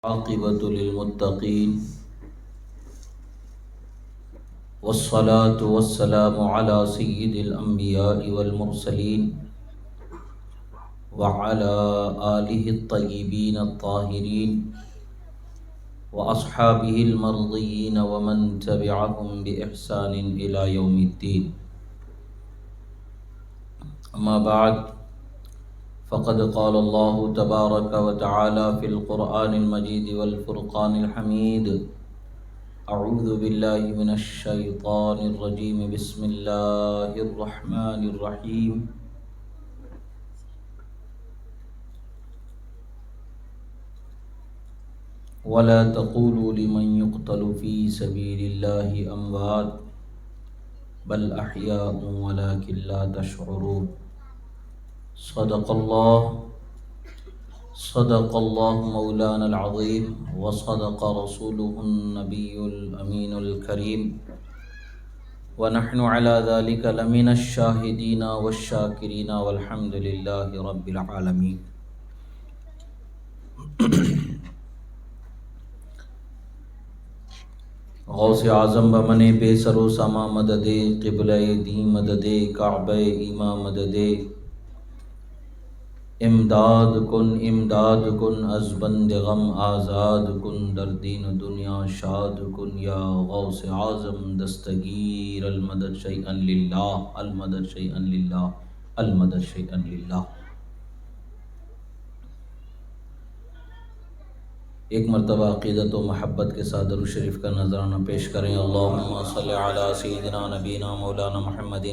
عاقبة للمتقين والصلاة والسلام على سيد الأنبياء والمرسلين وعلى آله الطيبين الطاهرين وأصحابه المرضيين ومن تبعهم بإحسان إلى يوم الدين. أما بعد، فقد قال الله تبارك وتعالى في القرآن المجيد والفرقان الحميد: أعوذ بالله من الشيطان الرجيم، بسم الله الرحمن الرحيم. ولا تقولوا لمن يقتل في سبيل الله أموات بل أحياء ولكن لا تشعرون. صدق الله مولانا العظيم وصدق رسوله النبي الأمين الكريم ونحن على ذلك لمن الشاهدين والشاكرين والحمد لله رب العالمين. غوث اعظم بمن بے سر و سما مدد قبلہ دین مدد کعبہ ایما مدد امداد کن از بند غم آزاد کن در دین و دنیا شاد کن یا غوث اعظم دستگیر المدد شیئا للہ المدد شیئا للہ المدد شیئا للہ. ایک مرتبہ عقیدت و محبت کے ساتھ درود شریف کا نذرانہ پیش کریں. اللہم صلی علی سیدنا نبینا مولانا محمد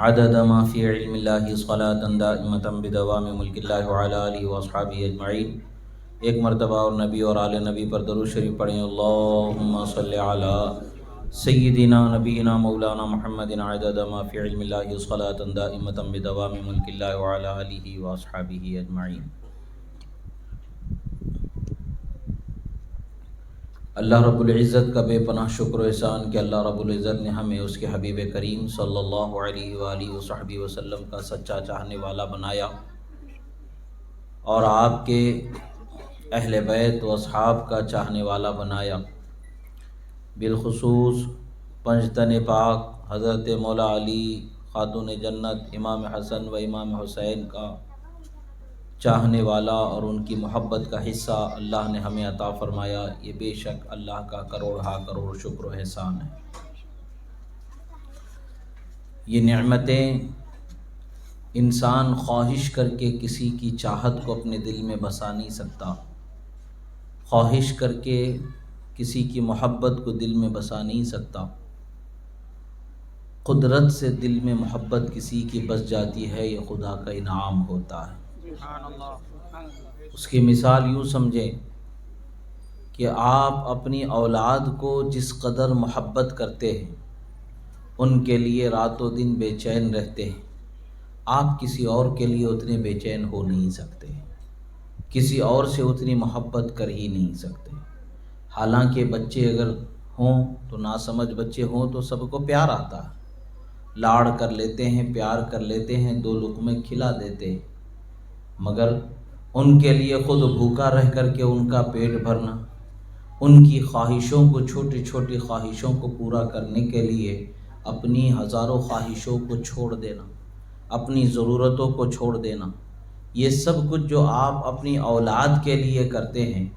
عدد ما فی علم اللہ صلاۃ دائمۃ بدوام ملک اللہ وعلی آلہ واصحابہ اجمعین. ایک مرتبہ اور نبی اور آل نبی پر درود شریف پڑھیں. اللہم صلی علی سیدنا نبینا مولانا محمد عدد ما فی علم اللہ صلاۃ دائمۃ بدوام ملک اللہ وعلی آلہ واصحابہ اجمعین. اللہ رب العزت کا بے پناہ شکر و احسان کہ اللہ رب العزت نے ہمیں اس کے حبیب کریم صلی اللہ علیہ وآلہ وصحبہ وسلم کا سچا چاہنے والا بنایا اور آپ کے اہل بیت و اصحاب کا چاہنے والا بنایا. بالخصوص پنجتن پاک حضرت مولا علی خاتون جنت امام حسن و امام حسین کا چاہنے والا اور ان کی محبت کا حصہ اللہ نے ہمیں عطا فرمایا. یہ بے شک اللہ کا کروڑ شکر و احسان ہے. یہ نعمتیں انسان خواہش کر کے کسی کی چاہت کو اپنے دل میں بسا نہیں سکتا، خواہش کر کے کسی کی محبت کو دل میں بسا نہیں سکتا. قدرت سے دل میں محبت کسی کی بس جاتی ہے، یہ خدا کا انعام ہوتا ہے. اس کی مثال یوں سمجھیں کہ آپ اپنی اولاد کو جس قدر محبت کرتے ہیں، ان کے لیے رات و دن بے چین رہتے ہیں، آپ کسی اور کے لیے اتنے بے چین ہو نہیں سکتے، کسی اور سے اتنی محبت کر ہی نہیں سکتے. حالانکہ بچے اگر ہوں تو ناسمجھ بچے ہوں تو سب کو پیار آتا ہے، لاڑ کر لیتے ہیں، پیار کر لیتے ہیں، دو لقمے کھلا دیتے ہیں، مگر ان کے لیے خود بھوکا رہ کر کے ان کا پیٹ بھرنا، ان کی خواہشوں کو، چھوٹی چھوٹی خواہشوں کو پورا کرنے کے لیے اپنی ہزاروں خواہشوں کو چھوڑ دینا، اپنی ضرورتوں کو چھوڑ دینا، یہ سب کچھ جو آپ اپنی اولاد کے لیے کرتے ہیں،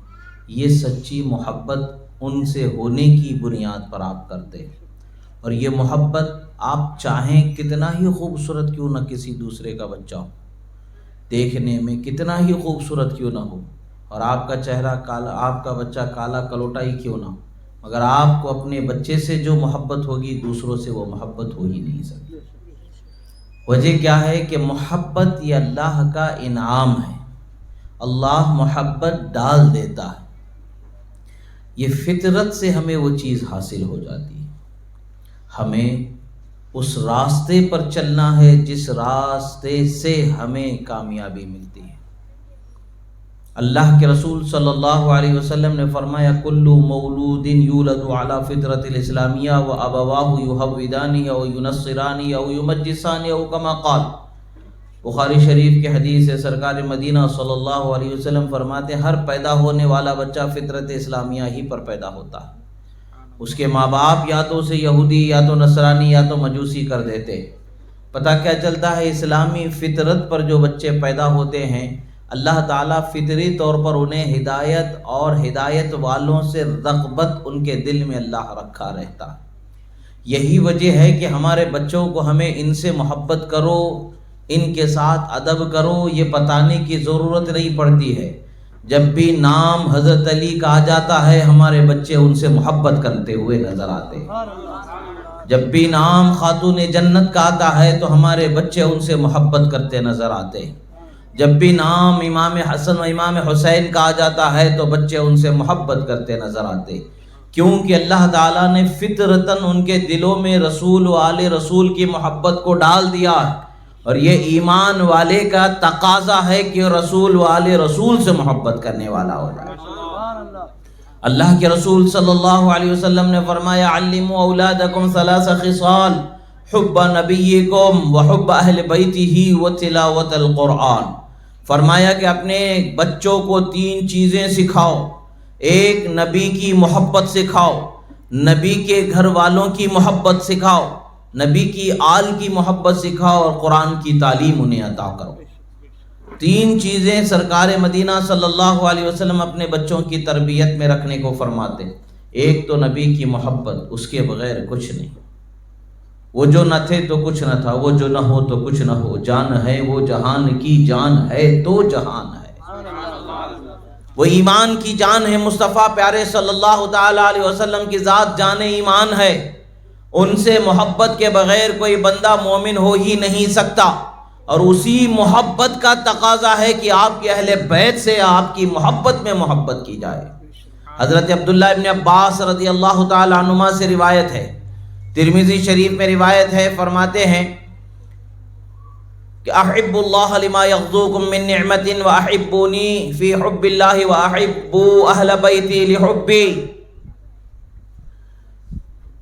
یہ سچی محبت ان سے ہونے کی بنیاد پر آپ کرتے ہیں. اور یہ محبت آپ چاہیں کتنا ہی خوبصورت کیوں نہ کسی دوسرے کا بچہ ہو، دیکھنے میں کتنا ہی خوبصورت کیوں نہ ہو، اور آپ کا چہرہ کالا، آپ کا بچہ کالا کلوٹا ہی کیوں نہ ہو، مگر آپ کو اپنے بچے سے جو محبت ہوگی دوسروں سے وہ محبت ہو ہی نہیں سکتی. وجہ کیا ہے کہ محبت یہ اللہ کا انعام ہے، اللہ محبت ڈال دیتا ہے. یہ فطرت سے ہمیں وہ چیز حاصل ہو جاتی ہے. ہمیں اس راستے پر چلنا ہے جس راستے سے ہمیں کامیابی ملتی ہے. اللہ کے رسول صلی اللہ علیہ وسلم نے فرمایا: کل مولود یولد علی فطرت الاسلامیہ و ابواہ یحودانی او ینصرانی او یمجسانی او کما قال. بخاری شریف کی حدیث ہے، سرکار مدینہ صلی اللہ علیہ وسلم فرماتے ہیں ہر پیدا ہونے والا بچہ فطرت اسلامیہ ہی پر پیدا ہوتا ہے۔ اس کے ماں باپ یا تو اسے یہودی یا تو نصرانی یا تو مجوسی کر دیتے۔ پتہ کیا چلتا ہے؟ اسلامی فطرت پر جو بچے پیدا ہوتے ہیں اللہ تعالیٰ فطری طور پر انہیں ہدایت اور ہدایت والوں سے رغبت ان کے دل میں اللہ رکھا رہتا ہے۔ یہی وجہ ہے کہ ہمارے بچوں کو ہمیں ان سے محبت کرو، ان کے ساتھ ادب کرو، یہ بتانے کی ضرورت نہیں پڑتی ہے۔ جب بھی نام حضرت علی کہا جاتا ہے ہمارے بچے ان سے محبت کرتے ہوئے نظر آتے ہیں۔ جب بھی نام خاتون جنت کا آتا ہے تو ہمارے بچے ان سے محبت کرتے نظر آتے ہیں۔ جب بھی نام امام حسن و امام حسین کہا جاتا ہے تو بچے ان سے محبت کرتے نظر آتے، کیونکہ اللہ تعالیٰ نے فطرتاً ان کے دلوں میں رسول و آل رسول کی محبت کو ڈال دیا ہے، اور یہ ایمان والے کا تقاضا ہے کہ رسول و آل رسول سے محبت کرنے والا ہو جائے۔ اللہ کے رسول صلی اللہ علیہ وسلم نے فرمایا علموا اولادکم ثلاث خصال حب نبیکم وحب اہل بیتہ وتلاوت القرآن۔ فرمایا کہ اپنے بچوں کو 3 چیزیں سکھاؤ۔ ایک، نبی کی محبت سکھاؤ، نبی کے گھر والوں کی محبت سکھاؤ، نبی کی آل کی محبت سکھاؤ، اور قرآن کی تعلیم انہیں عطا کرو۔ 3 چیزیں سرکار مدینہ صلی اللہ علیہ وسلم اپنے بچوں کی تربیت میں رکھنے کو فرماتے۔ ایک تو نبی کی محبت، اس کے بغیر کچھ نہیں۔ وہ جو نہ تھے تو کچھ نہ تھا، وہ جو نہ ہو تو کچھ نہ ہو، جان ہے وہ جہان کی جان ہے تو جہان ہے۔ وہ ایمان کی جان ہے، مصطفیٰ پیارے صلی اللہ تعالی علیہ وسلم کی ذات جان ایمان ہے۔ ان سے محبت کے بغیر کوئی بندہ مومن ہو ہی نہیں سکتا، اور اسی محبت کا تقاضا ہے کہ آپ کے اہل بیت سے آپ کی محبت میں محبت کی جائے۔ حضرت عبداللہ ابن عباس رضی اللہ تعالی عنہما سے روایت ہے، ترمذی شریف میں روایت ہے، فرماتے ہیں کہ احب اللہ لما یغزوکم من نعمت واحبونی فی حب اللہ واحبوا اہل بیتی لحبی،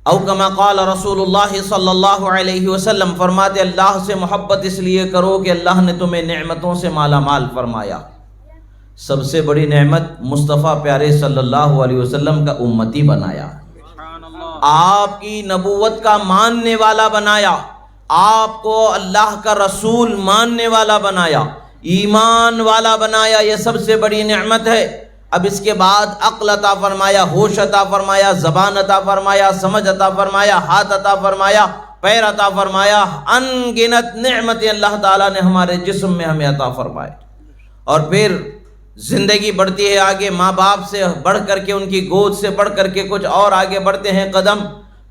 او کما قال رسول اللہ صلی اللہ علیہ وسلم، فرماتے اللہ سے محبت اس لیے کرو کہ اللہ نے تمہیں نعمتوں سے مالا مال فرمایا۔ سب سے بڑی نعمت مصطفیٰ پیارے صلی اللہ علیہ وسلم کا امتی بنایا، آپ کی نبوت کا ماننے والا بنایا، آپ کو اللہ کا رسول ماننے والا بنایا، ایمان والا بنایا۔ یہ سب سے بڑی نعمت ہے۔ اب اس کے بعد عقل عطا فرمایا، ہوش عطا فرمایا، زبان عطا فرمایا، سمجھ عطا فرمایا، ہاتھ عطا فرمایا، پیر عطا فرمایا، ان گنت نعمتیں اللہ تعالیٰ نے ہمارے جسم میں ہمیں عطا فرمائے۔ اور پھر زندگی بڑھتی ہے آگے، ماں باپ سے بڑھ کر کے، ان کی گود سے بڑھ کر کے کچھ اور آگے بڑھتے ہیں قدم،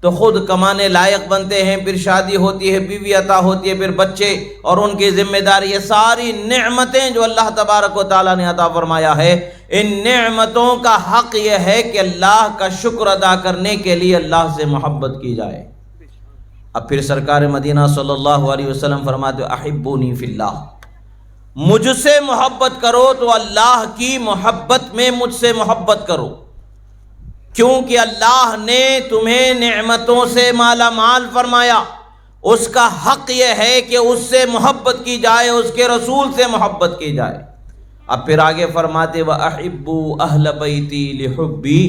تو خود کمانے لائق بنتے ہیں، پھر شادی ہوتی ہے، بیوی عطا ہوتی ہے، پھر بچے اور ان کی ذمہ داری۔ یہ ساری نعمتیں جو اللہ تبارک و تعالیٰ نے عطا فرمایا ہے، ان نعمتوں کا حق یہ ہے کہ اللہ کا شکر ادا کرنے کے لیے اللہ سے محبت کی جائے۔ اب پھر سرکار مدینہ صلی اللہ علیہ وسلم فرماتے احبونی فی اللہ، مجھ سے محبت کرو تو اللہ کی محبت میں مجھ سے محبت کرو، کیونکہ اللہ نے تمہیں نعمتوں سے مالا مال فرمایا، اس کا حق یہ ہے کہ اس سے محبت کی جائے، اس کے رسول سے محبت کی جائے۔ اب پھر آگے فرماتے وَأَحِبُّوا أَهْلَ بَيْتِي لِحُبِّي،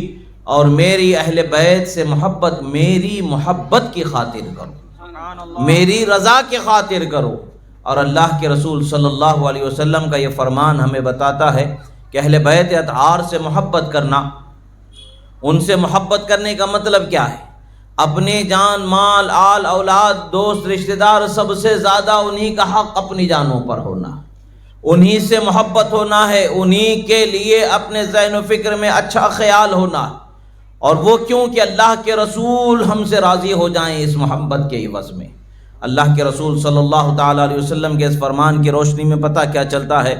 اور میری اہل بیت سے محبت میری محبت کی خاطر کرو، میری رضا کی خاطر کرو۔ اور اللہ کے رسول صلی اللہ علیہ وسلم کا یہ فرمان ہمیں بتاتا ہے کہ اہل بیت اطہار سے محبت کرنا، ان سے محبت کرنے کا مطلب کیا ہے؟ اپنے جان مال آل اولاد دوست رشتہ دار سب سے زیادہ انہی کا حق اپنی جانوں پر ہونا، انہی سے محبت ہونا ہے، انہی کے لیے اپنے ذہن و فکر میں اچھا خیال ہونا۔ اور وہ کیوں کہ اللہ کے رسول ہم سے راضی ہو جائیں اس محبت کے عوض میں۔ اللہ کے رسول صلی اللہ تعالیٰ علیہ وسلم کے اس فرمان کی روشنی میں پتہ کیا چلتا ہے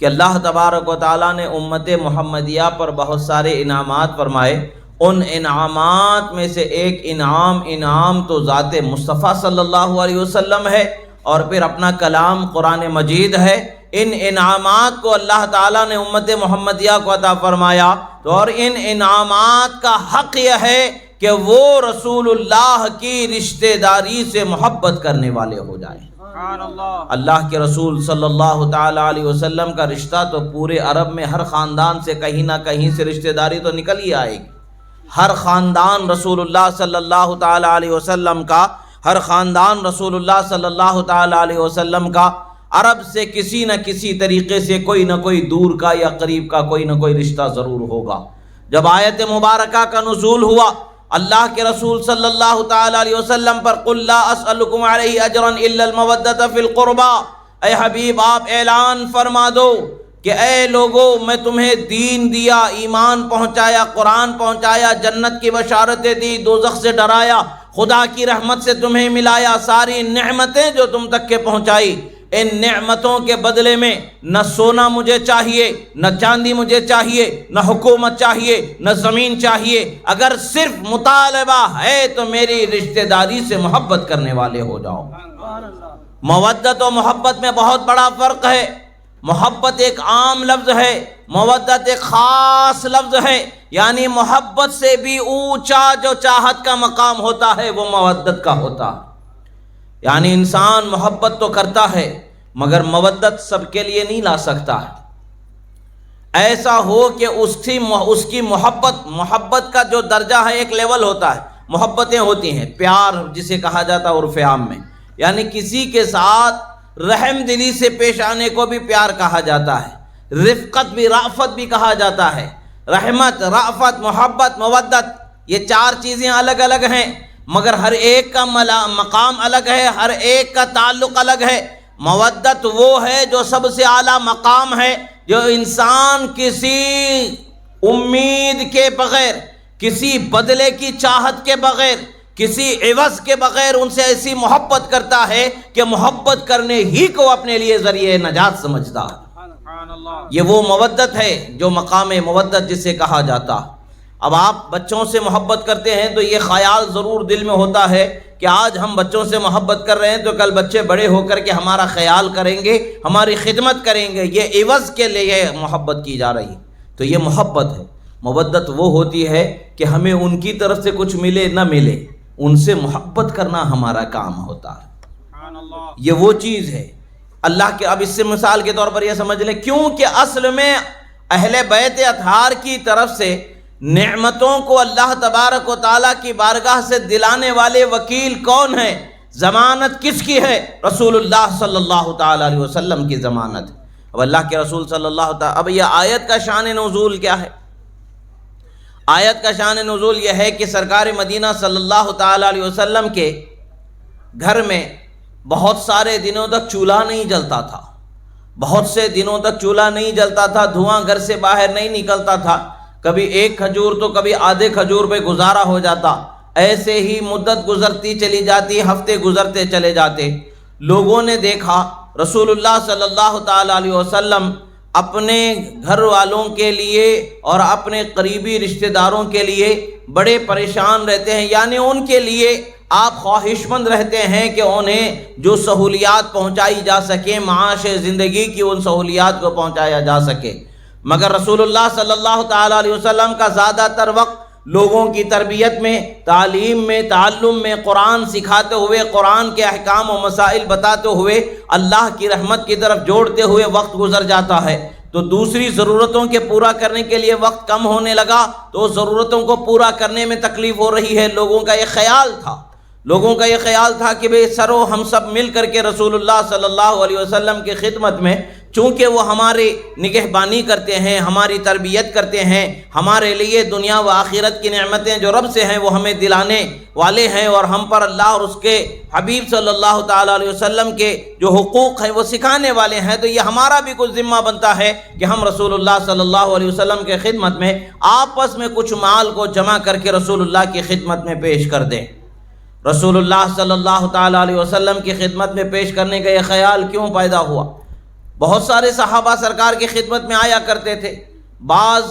کہ اللہ تبارک و تعالیٰ نے امت محمدیہ پر بہت سارے انعامات فرمائے۔ ان انعامات میں سے ایک انعام تو ذات مصطفیٰ صلی اللہ علیہ وسلم ہے، اور پھر اپنا کلام قرآن مجید ہے۔ ان انعامات کو اللہ تعالیٰ نے امت محمدیہ کو عطا فرمایا، تو اور ان انعامات کا حق یہ ہے کہ وہ رسول اللہ کی رشتہ داری سے محبت کرنے والے ہو جائیں۔ اللہ کے رسول صلی اللہ تعالی علیہ وسلم کا رشتہ تو پورے عرب میں ہر خاندان سے کہیں نہ کہیں سے رشتہ داری تو نکل ہی آئے گی. ہر خاندان رسول اللہ صلی اللہ تعالی علیہ وسلم کا، ہر خاندان رسول اللہ صلی اللہ تعالی علیہ وسلم کا عرب سے کسی نہ کسی طریقے سے کوئی نہ کوئی دور کا یا قریب کا کوئی نہ کوئی رشتہ ضرور ہوگا. جب آیت مبارکہ کا نزول ہوا، اللہ کے رسول صلی اللہ تعالی علیہ وسلم پر قل لا اسألکم علیہ اجرا الا المودۃ فی القربى، اے حبیب آپ اعلان فرما دو کہ اے لوگو میں تمہیں دین دیا، ایمان پہنچایا، قرآن پہنچایا، جنت کی بشارتیں دی، دوزخ سے ڈرایا، خدا کی رحمت سے تمہیں ملایا، ساری نعمتیں جو تم تک کے پہنچائی، ان نعمتوں کے بدلے میں نہ سونا مجھے چاہیے، نہ چاندی مجھے چاہیے، نہ حکومت چاہیے، نہ زمین چاہیے. اگر صرف مطالبہ ہے تو میری رشتہ داری سے محبت کرنے والے ہو جاؤ. مودت و محبت میں بہت بڑا فرق ہے. محبت ایک عام لفظ ہے، مودت ایک خاص لفظ ہے. یعنی محبت سے بھی اونچا جو چاہت کا مقام ہوتا ہے وہ مودت کا ہوتا ہے. یعنی انسان محبت تو کرتا ہے مگر مودت سب کے لیے نہیں لا سکتا ہے. ایسا ہو کہ اس کی محبت کا جو درجہ ہے ایک لیول ہوتا ہے. محبتیں ہوتی ہیں، پیار جسے کہا جاتا ہے عرف عام میں، یعنی کسی کے ساتھ رحم دلی سے پیش آنے کو بھی پیار کہا جاتا ہے، رفقت بھی، رافت بھی کہا جاتا ہے. رحمت، رافت، محبت، مودت، یہ چار چیزیں الگ الگ ہیں مگر ہر ایک کا مقام الگ ہے، ہر ایک کا تعلق الگ ہے. مودت وہ ہے جو سب سے اعلیٰ مقام ہے، جو انسان کسی امید کے بغیر، کسی بدلے کی چاہت کے بغیر، کسی عوض کے بغیر ان سے ایسی محبت کرتا ہے کہ محبت کرنے ہی کو اپنے لیے ذریعہ نجات سمجھتا ہے. یہ وہ مودت ہے جو مقام مودت جسے کہا جاتا. اب آپ بچوں سے محبت کرتے ہیں تو یہ خیال ضرور دل میں ہوتا ہے کہ آج ہم بچوں سے محبت کر رہے ہیں تو کل بچے بڑے ہو کر کے ہمارا خیال کریں گے، ہماری خدمت کریں گے. یہ عوض کے لیے محبت کی جا رہی، تو یہ محبت ہے. مودت وہ ہوتی ہے کہ ہمیں ان کی طرف سے کچھ ملے نہ ملے، ان سے محبت کرنا ہمارا کام ہوتا ہے. یہ وہ چیز ہے اللہ کے. اب اس سے مثال کے طور پر یہ سمجھ لیں، کیونکہ اصل میں اہل بیت اطہار کی طرف سے نعمتوں کو اللہ تبارک و تعالیٰ کی بارگاہ سے دلانے والے وکیل کون ہیں؟ ضمانت کس کی ہے؟ رسول اللہ صلی اللہ تعالیٰ علیہ وسلم کی ضمانت. اب اللہ کے رسول صلی اللہ تعالیٰ، اب یہ آیت کا شان نزول کیا ہے؟ آیت کا شان نزول یہ ہے کہ سرکار مدینہ صلی اللہ تعالیٰ علیہ وسلم کے گھر میں بہت سارے دنوں تک چولہا نہیں جلتا تھا. بہت سے دنوں تک چولہا نہیں جلتا تھا، دھواں گھر سے باہر نہیں نکلتا تھا. کبھی ایک کھجور تو کبھی آدھے کھجور پہ گزارا ہو جاتا. ایسے ہی مدت گزرتی چلی جاتی، ہفتے گزرتے چلے جاتے. لوگوں نے دیکھا رسول اللہ صلی اللہ تعالیٰ علیہ وسلم اپنے گھر والوں کے لیے اور اپنے قریبی رشتہ داروں کے لیے بڑے پریشان رہتے ہیں. یعنی ان کے لیے آپ خواہش مند رہتے ہیں کہ انہیں جو سہولیات پہنچائی جا سکیں، معاش زندگی کی ان سہولیات کو پہنچایا جا سکے. مگر رسول اللہ صلی اللہ تعالیٰ علیہ وسلم کا زیادہ تر وقت لوگوں کی تربیت میں، تعلیم میں، تعلم میں، قرآن سکھاتے ہوئے، قرآن کے احکام و مسائل بتاتے ہوئے، اللہ کی رحمت کی طرف جوڑتے ہوئے وقت گزر جاتا ہے. تو دوسری ضرورتوں کے پورا کرنے کے لیے وقت کم ہونے لگا تو ضرورتوں کو پورا کرنے میں تکلیف ہو رہی ہے. لوگوں کا یہ خیال تھا کہ بے سرو ہم سب مل کر کے رسول اللہ صلی اللہ علیہ وسلم کی خدمت میں، چونکہ وہ ہماری نگہبانی کرتے ہیں، ہماری تربیت کرتے ہیں، ہمارے لیے دنیا و آخرت کی نعمتیں جو رب سے ہیں وہ ہمیں دلانے والے ہیں، اور ہم پر اللہ اور اس کے حبیب صلی اللہ تعالیٰ علیہ وسلم کے جو حقوق ہیں وہ سکھانے والے ہیں. تو یہ ہمارا بھی کچھ ذمہ بنتا ہے کہ ہم رسول اللہ صلی اللہ علیہ وسلم کے خدمت میں آپس میں کچھ مال کو جمع کر کے رسول اللہ کی خدمت میں پیش کر دیں. رسول اللہ صلی اللہ تعالیٰ علیہ وسلم کی خدمت میں پیش کرنے کا یہ خیال کیوں پیدا ہوا؟ بہت سارے صحابہ سرکار کی خدمت میں آیا کرتے تھے. بعض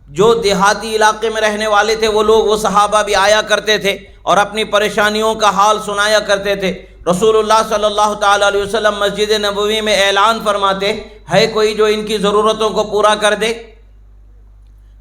جو دیہاتی علاقے میں رہنے والے تھے وہ صحابہ بھی آیا کرتے تھے اور اپنی پریشانیوں کا حال سنایا کرتے تھے. رسول اللہ صلی اللہ تعالیٰ علیہ وسلم مسجد نبوی میں اعلان فرماتے، ہے کوئی جو ان کی ضرورتوں کو پورا کر دے؟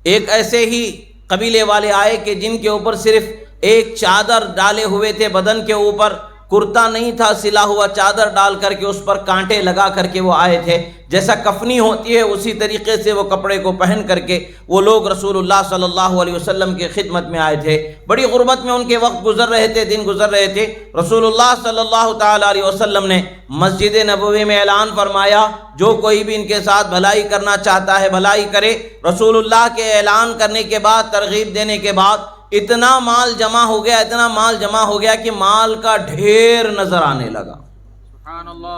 ایک ایسے ہی قبیلے والے آئے کہ جن کے اوپر صرف ایک چادر ڈالے ہوئے تھے بدن کے اوپر، کرتا نہیں تھا سلا ہوا، چادر ڈال کر کے اس پر کانٹے لگا کر کے وہ آئے تھے، جیسا کفنی ہوتی ہے اسی طریقے سے وہ کپڑے کو پہن کر کے وہ لوگ رسول اللہ صلی اللہ علیہ وسلم کے خدمت میں آئے تھے۔ بڑی غربت میں ان کے وقت گزر رہے تھے، دن گزر رہے تھے۔ رسول اللہ صلی اللہ تعالی علیہ وسلم نے مسجد نبوی میں اعلان فرمایا جو کوئی بھی ان کے ساتھ بھلائی کرنا چاہتا ہے بھلائی کرے۔ رسول اللہ کے اعلان کرنے کے بعد، ترغیب دینے کے بعد اتنا مال جمع ہو گیا، اتنا مال جمع ہو گیا کہ مال کا ڈھیر نظر آنے لگا۔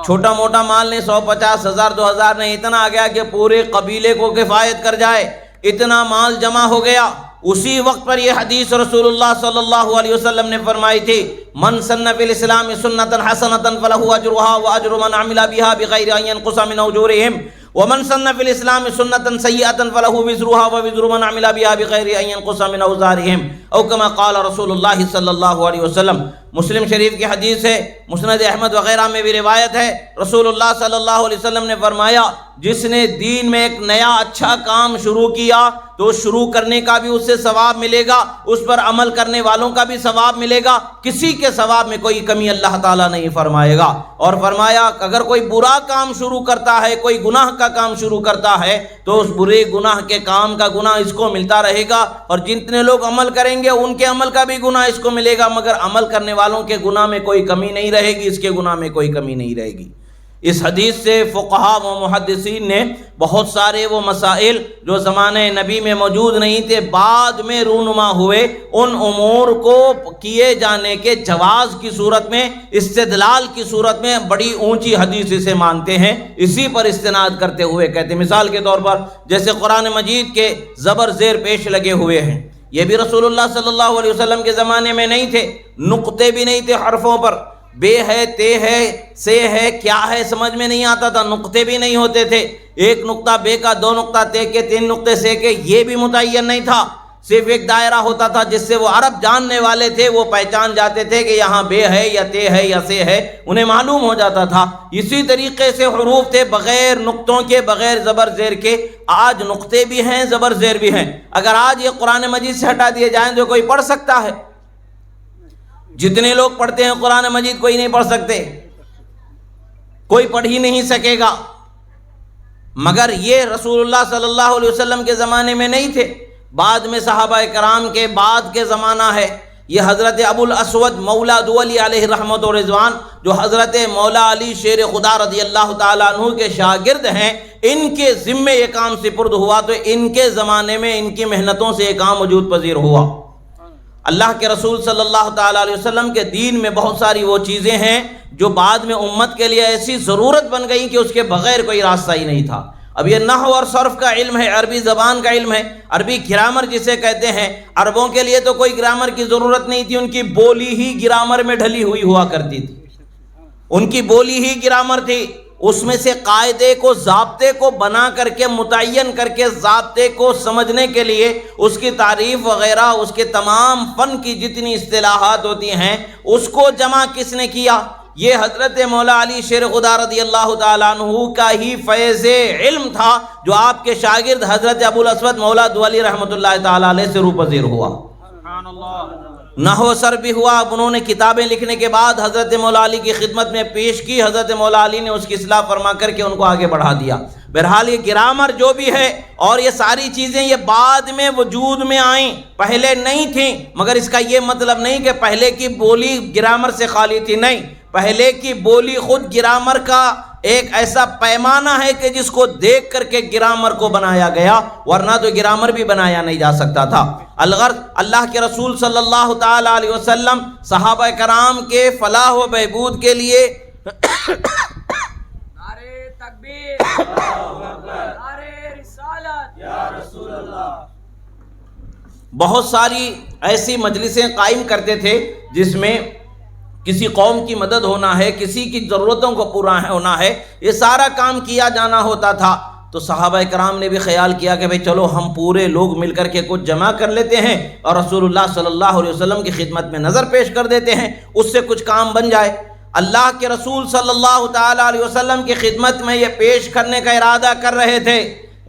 چھوٹا موٹا مال نہیں، 150 ہزار 2000 نہیں، اتنا آ گیا کہ پورے قبیلے کو کفایت کر جائے، اتنا مال جمع ہو گیا۔ اسی وقت پر یہ حدیث رسول اللہ صلی اللہ علیہ وسلم نے فرمائی تھی، من سن فی الاسلام سنۃ حسنۃ فلہ اجرھا واجر من عمل بها بغیر ان ينقص من اجورهم ومن سن فی الاسلام سنۃ سیئۃ فلہ وزرھا ووزر من عمل بها بغیر ان ينقص من اوزارهم او کما قال رسول اللہ صلی اللہ علیہ وسلم۔ مسلم شریف کی حدیث ہے، مسند احمد وغیرہ میں بھی روایت ہے، رسول اللہ صلی اللہ علیہ وسلم نے فرمایا جس نے دین میں ایک نیا اچھا کام شروع کیا تو شروع کرنے کا بھی اس سے ثواب ملے گا، اس پر عمل کرنے والوں کا بھی ثواب ملے گا، کسی کے ثواب میں کوئی کمی اللہ تعالیٰ نہیں فرمائے گا۔ اور فرمایا اگر کوئی برا کام شروع کرتا ہے، کوئی گناہ کا کام شروع کرتا ہے تو اس برے گناہ کے کام کا گناہ اس کو ملتا رہے گا، اور جتنے لوگ عمل کریں گے ان کے عمل کا بھی گناہ اس کو ملے گا، مگر عمل کرنے والوں کے گناہ میں کوئی کمی نہیں رہے گی، اس کے گناہ میں کوئی کمی نہیں رہے گی۔ اس حدیث سے فقہاء و محدثین نے بہت سارے وہ مسائل جو زمانہ نبی میں موجود نہیں تھے بعد میں رونما ہوئے، ان امور کو کیے جانے کے جواز کی صورت میں، استدلال کی صورت میں بڑی اونچی حدیث اسے مانتے ہیں، اسی پر استناد کرتے ہوئے کہتے ہیں۔ مثال کے طور پر جیسے قرآن مجید کے زبر زیر پیش لگے ہوئے ہیں، یہ بھی رسول اللہ صلی اللہ علیہ وسلم کے زمانے میں نہیں تھے، نقطے بھی نہیں تھے حرفوں پر، بے ہے، تے ہے، سے ہے، کیا ہے سمجھ میں نہیں آتا تھا، نقطے بھی نہیں ہوتے تھے، ایک نقطہ بے کا، 2 نقطہ تے کے، 3 نقطے سے کے، یہ بھی متعین نہیں تھا، صرف ایک دائرہ ہوتا تھا جس سے وہ عرب جاننے والے تھے وہ پہچان جاتے تھے کہ یہاں بے ہے یا تے ہے یا سے ہے، انہیں معلوم ہو جاتا تھا۔ اسی طریقے سے حروف تھے بغیر نقطوں کے، بغیر زبر زیر کے، آج نقطے بھی ہیں، زبر زیر بھی ہیں، اگر آج یہ قرآن مجید سے ہٹا دیے جائیں تو کوئی پڑھ سکتا ہے؟ جتنے لوگ پڑھتے ہیں قرآن مجید کوئی نہیں پڑھ سکتے، کوئی پڑھ ہی نہیں سکے گا، مگر یہ رسول اللہ صلی اللہ علیہ وسلم کے زمانے میں نہیں تھے، بعد میں صحابہ کرام کے بعد کے زمانہ ہے۔ یہ حضرت ابو الاسود مولا دولی علیہ رحمت و رضوان جو حضرت مولا علی شیر خدا رضی اللہ تعالیٰ عنہ کے شاگرد ہیں، ان کے ذمے یہ کام سپرد ہوا تو ان کے زمانے میں ان کی محنتوں سے یہ کام وجود پذیر ہوا۔ اللہ کے رسول صلی اللہ تعالیٰ علیہ وسلم کے دین میں بہت ساری وہ چیزیں ہیں جو بعد میں امت کے لیے ایسی ضرورت بن گئی کہ اس کے بغیر کوئی راستہ ہی نہیں تھا۔ اب یہ نحو اور صرف کا علم ہے، عربی زبان کا علم ہے، عربی گرامر جسے کہتے ہیں، عربوں کے لیے تو کوئی گرامر کی ضرورت نہیں تھی، ان کی بولی ہی گرامر میں ڈھلی ہوئی ہوا کرتی تھی، ان کی بولی ہی گرامر تھی، اس میں سے قاعدے کو، ضابطے کو بنا کر کے، متعین کر کے، ضابطے کو سمجھنے کے لیے اس کی تعریف وغیرہ، اس کے تمام فن کی جتنی اصطلاحات ہوتی ہیں اس کو جمع کس نے کیا؟ یہ حضرت مولا علی شیر خدا رضی اللہ تعالیٰ عنہ کا ہی فیض علم تھا جو آپ کے شاگرد حضرت ابو الاسود مولا دولی رحمۃ اللہ تعالیٰ علیہ سے روپذیر ہوا۔ نحو سر بھی ہوا، اب انہوں نے کتابیں لکھنے کے بعد حضرت مولا علی کی خدمت میں پیش کی، حضرت مولا علی نے اس کی اصلاح فرما کر کے ان کو آگے بڑھا دیا۔ بہرحال یہ گرامر جو بھی ہے اور یہ ساری چیزیں یہ بعد میں وجود میں آئیں، پہلے نہیں تھیں، مگر اس کا یہ مطلب نہیں کہ پہلے کی بولی گرامر سے خالی تھی، نہیں، پہلے کی بولی خود گرامر کا ایک ایسا پیمانہ ہے کہ جس کو دیکھ کر کے گرامر کو بنایا گیا، ورنہ تو گرامر بھی بنایا نہیں جا سکتا تھا۔ الغرض اللہ کے رسول صلی اللہ تعالیٰ علیہ وسلم صحابہ کرام کے فلاح و بہبود کے لیے نعرے تکبیر، نعرے رسالت، یا رسول اللہ، بہت ساری ایسی مجلسیں قائم کرتے تھے جس میں کسی قوم کی مدد ہونا ہے، کسی کی ضرورتوں کو پورا ہونا ہے، یہ سارا کام کیا جانا ہوتا تھا۔ تو صحابہ کرام نے بھی خیال کیا کہ بھئی چلو ہم پورے لوگ مل کر کے کچھ جمع کر لیتے ہیں اور رسول اللہ صلی اللہ علیہ وسلم کی خدمت میں نظر پیش کر دیتے ہیں، اس سے کچھ کام بن جائے۔ اللہ کے رسول صلی اللہ تعالیٰ علیہ وسلم کی خدمت میں یہ پیش کرنے کا ارادہ کر رہے تھے،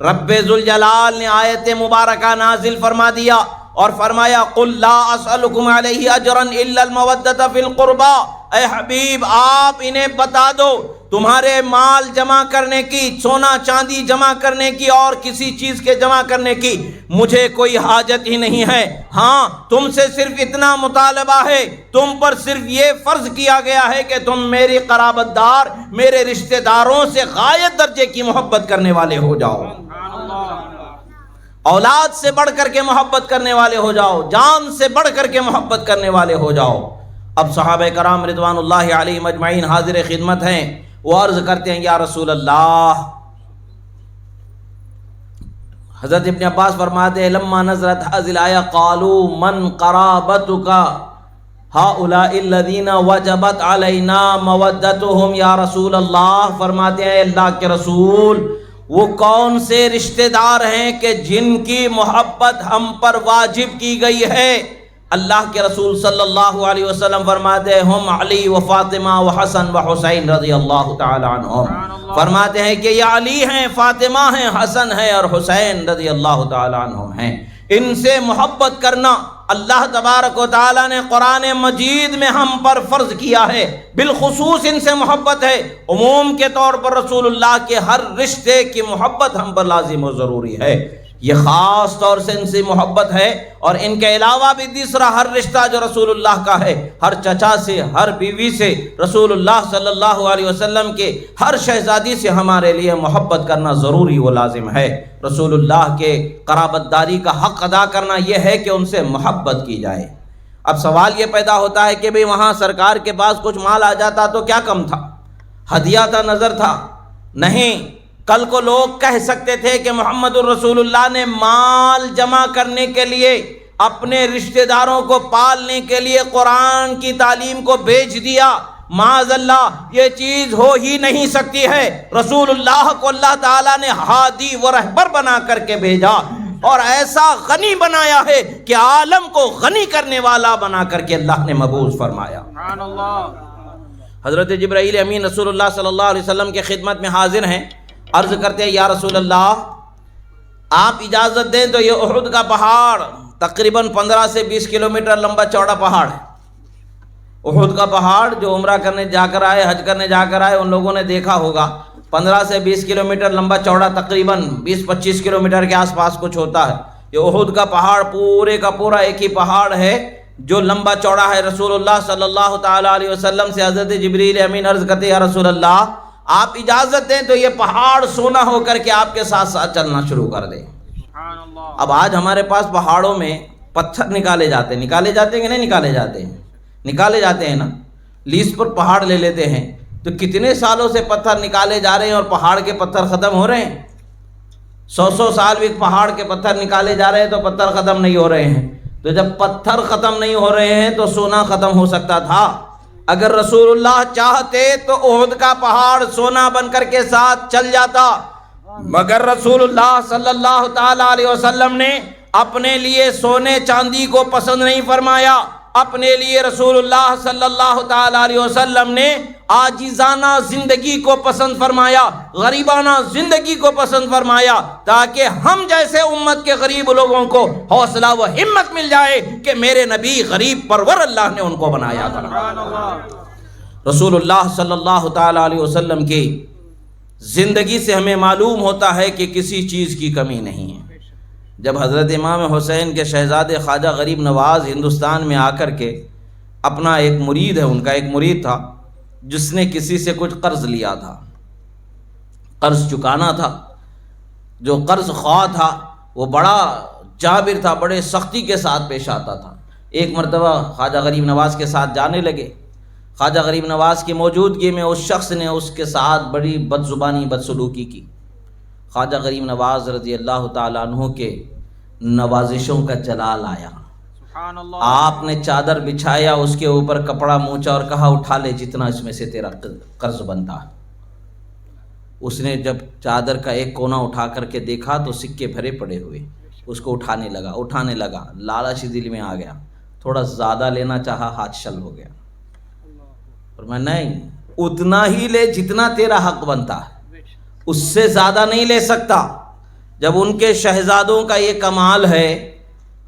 رب ذوالجلال نے آیت مبارکہ نازل فرما دیا اور فرمایا قُلْ لَا أَسْأَلُكُمْ عَلَيْهِ أَجْرًا إِلَّا الْمَوَدَّةَ فِي الْقُرْبَى اے حبیب آپ انہیں بتا دو تمہارے مال جمع کرنے کی، سونا چاندی جمع کرنے کی اور کسی چیز کے جمع کرنے کی مجھے کوئی حاجت ہی نہیں ہے، ہاں تم سے صرف اتنا مطالبہ ہے، تم پر صرف یہ فرض کیا گیا ہے کہ تم میری قرابت دار، میرے رشتہ داروں سے غایت درجے کی محبت کرنے والے ہو جاؤ، اولاد سے بڑھ کر کے محبت کرنے والے ہو جاؤ، جان سے بڑھ کر کے محبت کرنے والے ہو جاؤ۔ اب صحابہ کرام رضوان اللہ علیہم اجمعین حاضر خدمت ہیں، وہ عرض کرتے ہیں یا رسول اللہ، حضرت ابن عباس فرماتے ہیں لما نزلت هذه الآية قالوا من قرابتك هؤلاء الذين وجبت علينا مودتهم یا رسول اللہ، فرماتے ہیں اللہ کے رسول وہ کون سے رشتہ دار ہیں کہ جن کی محبت ہم پر واجب کی گئی ہے؟ اللہ کے رسول صلی اللہ علیہ وسلم فرماتے ہیں ہم علی و فاطمہ و حسن و حسین رضی اللہ تعالی عنہم، فرماتے ہیں کہ یہ علی ہیں، فاطمہ ہیں، حسن ہیں اور حسین رضی اللہ تعالی عنہم ہیں۔ ان سے محبت کرنا اللہ تبارک و تعالی نے قرآن مجید میں ہم پر فرض کیا ہے، بالخصوص ان سے محبت ہے، عموم کے طور پر رسول اللہ کے ہر رشتے کی محبت ہم پر لازم و ضروری ہے، یہ خاص طور سے ان سے محبت ہے۔ اور ان کے علاوہ بھی تیسرا ہر رشتہ جو رسول اللہ کا ہے، ہر چچا سے، ہر بیوی سے، رسول اللہ صلی اللہ علیہ وسلم کے ہر شہزادی سے ہمارے لیے محبت کرنا ضروری و لازم ہے۔ رسول اللہ کے قرابت داری کا حق ادا کرنا یہ ہے کہ ان سے محبت کی جائے۔ اب سوال یہ پیدا ہوتا ہے کہ بھئی وہاں سرکار کے پاس کچھ مال آ جاتا تو کیا کم تھا، ہدیہ تھا، نظر تھا؟ نہیں، کل کو لوگ کہہ سکتے تھے کہ محمد الرسول اللہ نے مال جمع کرنے کے لیے، اپنے رشتہ داروں کو پالنے کے لیے قرآن کی تعلیم کو بیچ دیا، معاذ اللہ یہ چیز ہو ہی نہیں سکتی ہے۔ رسول اللہ کو اللہ تعالیٰ نے ہادی و رہبر بنا کر کے بھیجا اور ایسا غنی بنایا ہے کہ عالم کو غنی کرنے والا بنا کر کے اللہ نے مبعوث فرمایا۔ حضرت جبرائیل امین رسول اللہ صلی اللہ علیہ وسلم کے خدمت میں حاضر ہیں، عرض کرتے ہیں یا رسول اللہ آپ اجازت دیں تو یہ احد کا پہاڑ تقریباً 15 سے 20 کلومیٹر لمبا چوڑا پہاڑ ہے۔ احد کا پہاڑ جو عمرہ کرنے جا کر آئے، حج کرنے جا کر آئے، ان لوگوں نے دیکھا ہوگا 15 سے 20 کلومیٹر لمبا چوڑا، تقریباً 20-25 کلومیٹر کے آس پاس کچھ ہوتا ہے۔ یہ احد کا پہاڑ پورے کا پورا ایک ہی پہاڑ ہے جو لمبا چوڑا ہے۔ رسول اللہ صلی اللہ تعالی علیہ وسلم سے حضرت جبریل امین عرض کرتے یا رسول اللہ آپ اجازت دیں تو یہ پہاڑ سونا ہو کر کے آپ کے ساتھ ساتھ چلنا شروع کر دیں۔ اب آج ہمارے پاس پہاڑوں میں پتھر نکالے جاتے ہیں کہ نہیں نکالے جاتے ہیں؟ نکالے جاتے ہیں نا، لیز پر پہاڑ لے لیتے ہیں، تو کتنے سالوں سے پتھر نکالے جا رہے ہیں اور پہاڑ کے پتھر ختم ہو رہے ہیں؟ 100 سال بھی پہاڑ کے پتھر نکالے جا رہے ہیں تو پتھر ختم نہیں ہو رہے ہیں۔ تو جب پتھر ختم نہیں ہو رہے ہیں تو سونا ختم ہو سکتا تھا۔ اگر رسول اللہ چاہتے تو احد کا پہاڑ سونا بن کر کے ساتھ چل جاتا، مگر رسول اللہ صلی اللہ تعالی علیہ وسلم نے اپنے لیے سونے چاندی کو پسند نہیں فرمایا، اپنے لیے رسول اللہ صلی اللہ تعالی علیہ وسلم نے عاجزانہ زندگی کو پسند فرمایا، غریبانہ زندگی کو پسند فرمایا، تاکہ ہم جیسے امت کے غریب لوگوں کو حوصلہ و ہمت مل جائے کہ میرے نبی غریب پرور اللہ نے ان کو بنایا تھا۔ رسول اللہ صلی اللہ تعالی علیہ وسلم کی زندگی سے ہمیں معلوم ہوتا ہے کہ کسی چیز کی کمی نہیں ہے۔ جب حضرت امام حسین کے شہزادے خواجہ غریب نواز ہندوستان میں آ کر کے اپنا ایک مرید ہے، ان کا ایک مرید تھا جس نے کسی سے کچھ قرض لیا تھا، قرض چکانا تھا، جو قرض خواہ تھا وہ بڑا جابر تھا، بڑے سختی کے ساتھ پیش آتا تھا۔ ایک مرتبہ خواجہ غریب نواز کے ساتھ جانے لگے، خواجہ غریب نواز کی موجودگی میں اس شخص نے اس کے ساتھ بڑی بد زبانی بدسلوکی کی۔ خواجہ غریب نواز رضی اللہ تعالیٰ عنہ کے نوازشوں کا جلال آیا، آپ نے چادر بچھایا، اس کے اوپر کپڑا موچا اور کہا اٹھا لے جتنا اس میں سے تیرا قرض بنتا ہے۔ اس نے جب چادر کا ایک کونا اٹھا کر کے دیکھا تو سکے بھرے پڑے ہوئے، اس کو اٹھانے لگا، لالچ دل میں آ گیا، تھوڑا زیادہ لینا چاہا، ہاتھ شل ہو گیا، اور میں نہیں، اتنا ہی لے جتنا تیرا حق بنتا ہے، اس سے زیادہ نہیں لے سکتا۔ جب ان کے شہزادوں کا یہ کمال ہے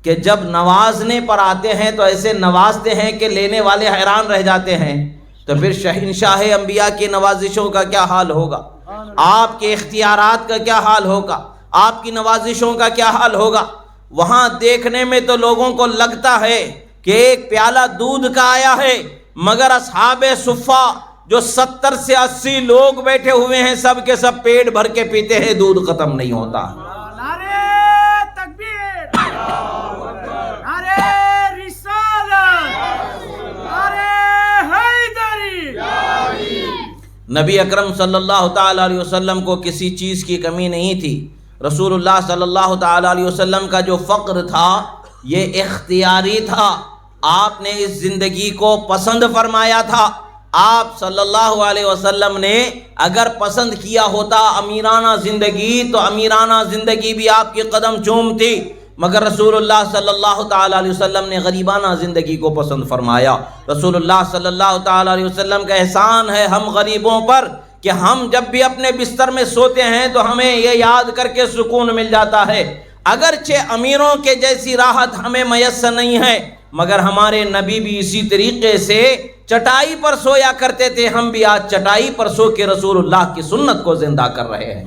کہ جب نوازنے پر آتے ہیں تو ایسے نوازتے ہیں کہ لینے والے حیران رہ جاتے ہیں۔ تو پھر شہنشاہ انبیاء کی نوازشوں کا کیا حال ہوگا، آپ کے اختیارات کا کیا حال ہوگا، آپ کی نوازشوں کا کیا حال ہوگا۔ وہاں دیکھنے میں تو لوگوں کو لگتا ہے کہ ایک پیالہ دودھ کا آیا ہے، مگر اصحاب صفہ جو 70 سے 80 لوگ بیٹھے ہوئے ہیں، سب کے سب پیٹ بھر کے پیتے ہیں، دودھ ختم نہیں ہوتا۔ نعرہ تکبیر، نعرہ رسالت، نعرہ حیدری۔ نبی اکرم صلی اللہ تعالی علیہ وسلم کو کسی چیز کی کمی نہیں تھی۔ رسول اللہ صلی اللہ تعالی علیہ وسلم کا جو فقر تھا یہ اختیاری تھا، آپ نے اس زندگی کو پسند فرمایا تھا۔ آپ صلی اللہ علیہ وسلم نے اگر پسند کیا ہوتا امیرانہ زندگی تو امیرانہ زندگی بھی آپ کی قدم چومتی، مگر رسول اللہ صلی اللہ تعالی علیہ وسلم نے غریبانہ زندگی کو پسند فرمایا۔ رسول اللہ صلی اللہ تعالی علیہ وسلم کا احسان ہے ہم غریبوں پر کہ ہم جب بھی اپنے بستر میں سوتے ہیں تو ہمیں یہ یاد کر کے سکون مل جاتا ہے، اگرچہ امیروں کے جیسی راحت ہمیں میسر نہیں ہے، مگر ہمارے نبی بھی اسی طریقے سے چٹائی پر سویا کرتے تھے، ہم بھی آج چٹائی پر سو کے رسول اللہ کی سنت کو زندہ کر رہے ہیں۔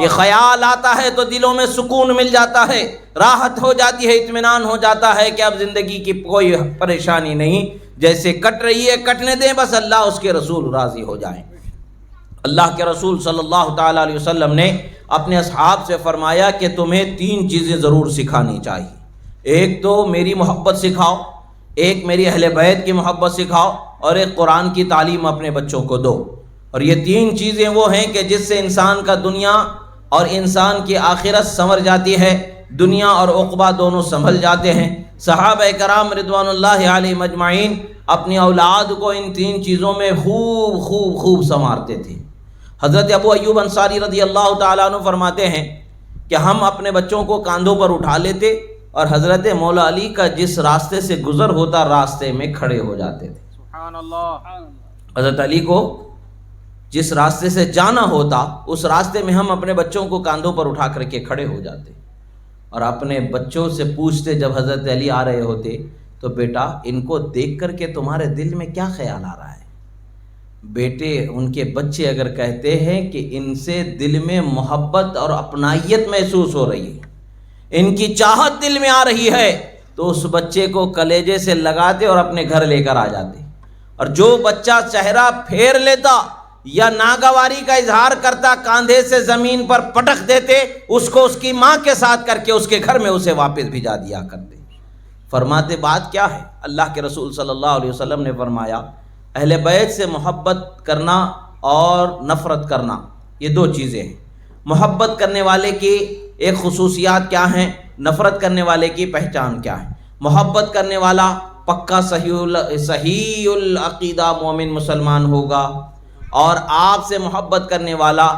یہ خیال آتا ہے تو دلوں میں سکون مل جاتا ہے، راحت ہو جاتی ہے، اطمینان ہو جاتا ہے کہ اب زندگی کی کوئی پریشانی نہیں، جیسے کٹ رہی ہے کٹنے دیں، بس اللہ اس کے رسول راضی ہو جائیں۔ اللہ کے رسول صلی اللہ تعالی علیہ وسلم نے اپنے اصحاب سے فرمایا کہ تمہیں 3 چیزیں ضرور سکھانی چاہیے، ایک تو میری محبت سکھاؤ، ایک میری اہل بیت کی محبت سکھاؤ، اور ایک قرآن کی تعلیم اپنے بچوں کو دو۔ اور یہ 3 چیزیں وہ ہیں کہ جس سے انسان کا دنیا اور انسان کی آخرت سنور جاتی ہے، دنیا اور عقبہ دونوں سنبھل جاتے ہیں۔ صحابہ کرام رضوان اللہ علیہم اجمعین اپنی اولاد کو ان 3 چیزوں میں خوب سنوارتے تھے۔ حضرت ابو ایوب انصاری رضی اللہ تعالیٰ عنہ فرماتے ہیں کہ ہم اپنے بچوں کو کاندھوں پر اٹھا لیتے اور حضرت مولا علی کا جس راستے سے گزر ہوتا راستے میں کھڑے ہو جاتے تھے۔ سبحان اللہ۔ حضرت علی کو جس راستے سے جانا ہوتا اس راستے میں ہم اپنے بچوں کو کاندھوں پر اٹھا کر کے کھڑے ہو جاتے اور اپنے بچوں سے پوچھتے جب حضرت علی آ رہے ہوتے تو بیٹا ان کو دیکھ کر کے تمہارے دل میں کیا خیال آ رہا ہے؟ بیٹے ان کے بچے اگر کہتے ہیں کہ ان سے دل میں محبت اور اپنائیت محسوس ہو رہی ہے، ان کی چاہت دل میں آ رہی ہے، تو اس بچے کو کلیجے سے لگاتے اور اپنے گھر لے کر آ جاتے۔ اور جو بچہ چہرہ پھیر لیتا یا ناگواری کا اظہار کرتا کاندھے سے زمین پر پٹک دیتے، اس کو اس کی ماں کے ساتھ کر کے اس کے گھر میں اسے واپس بھیجا دیا کرتے۔ فرماتے بات کیا ہے؟ اللہ کے رسول صلی اللہ علیہ وسلم نے فرمایا اہل بیت سے محبت کرنا اور نفرت کرنا یہ 2 چیزیں ہیں۔ محبت کرنے والے کی ایک خصوصیات کیا ہیں، نفرت کرنے والے کی پہچان کیا ہے؟ محبت کرنے والا پکا صحیح العقیدہ مومن مسلمان ہوگا، اور آپ سے محبت کرنے والا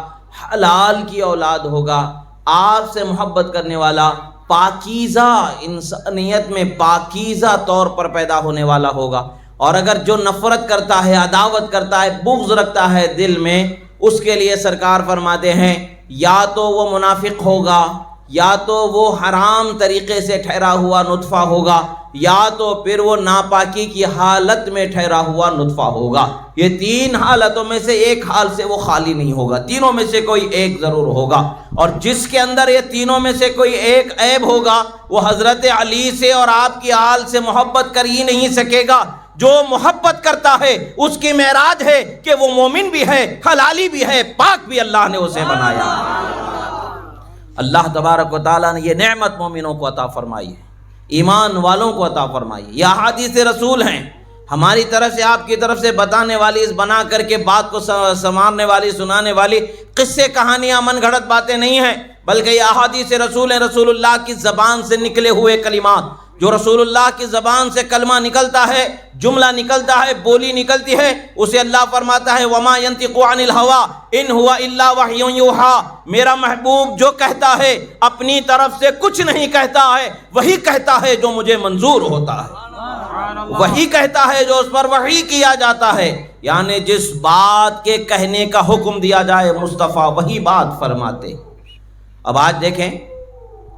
حلال کی اولاد ہوگا، آپ سے محبت کرنے والا پاکیزہ انسانیت میں پاکیزہ طور پر پیدا ہونے والا ہوگا۔ اور اگر جو نفرت کرتا ہے، عداوت کرتا ہے، بغض رکھتا ہے دل میں، اس کے لیے سرکار فرماتے ہیں یا تو وہ منافق ہوگا، یا تو وہ حرام طریقے سے ٹھہرا ہوا نطفہ ہوگا، یا تو پھر وہ ناپاکی کی حالت میں ٹھہرا ہوا نطفہ ہوگا۔ یہ 3 حالتوں میں سے ایک حال سے وہ خالی نہیں ہوگا، تینوں میں سے کوئی ایک ضرور ہوگا۔ اور جس کے اندر یہ تینوں میں سے کوئی ایک عیب ہوگا وہ حضرت علی سے اور آپ کی آل سے محبت کر ہی نہیں سکے گا۔ جو محبت کرتا ہے اس کی معراج ہے کہ وہ مومن بھی ہے، حلالی بھی ہے، پاک بھی اللہ نے اسے بنایا۔ اللہ تبارک و تعالیٰ نے یہ نعمت مومنوں کو عطا فرمائی ہے، ایمان والوں کو عطا فرمائی ہے۔ یہ احادیث رسول ہیں، ہماری طرف سے آپ کی طرف سے بتانے والی، اس بنا کر کے بات کو سنوارنے والی، سنانے والی قصے کہانیاں من گھڑت باتیں نہیں ہیں، بلکہ یہ احادیث رسول ہیں، رسول اللہ کی زبان سے نکلے ہوئے کلمات۔ جو رسول اللہ کی زبان سے کلمہ نکلتا ہے، جملہ نکلتا ہے، بولی نکلتی ہے، اسے اللہ فرماتا ہے وَمَا يَنْطِقُ عَنِ الْهَوَىٰ إِنْ هُوَ إِلَّا وَحْيٌ يُوحَىٰ۔ میرا محبوب جو کہتا ہے اپنی طرف سے کچھ نہیں کہتا ہے، وہی کہتا ہے جو مجھے منظور ہوتا ہے، وہی کہتا ہے جو اس پر وحی کیا جاتا ہے۔ یعنی جس بات کے کہنے کا حکم دیا جائے مصطفیٰ وہی بات فرماتے۔ اب آج دیکھیں،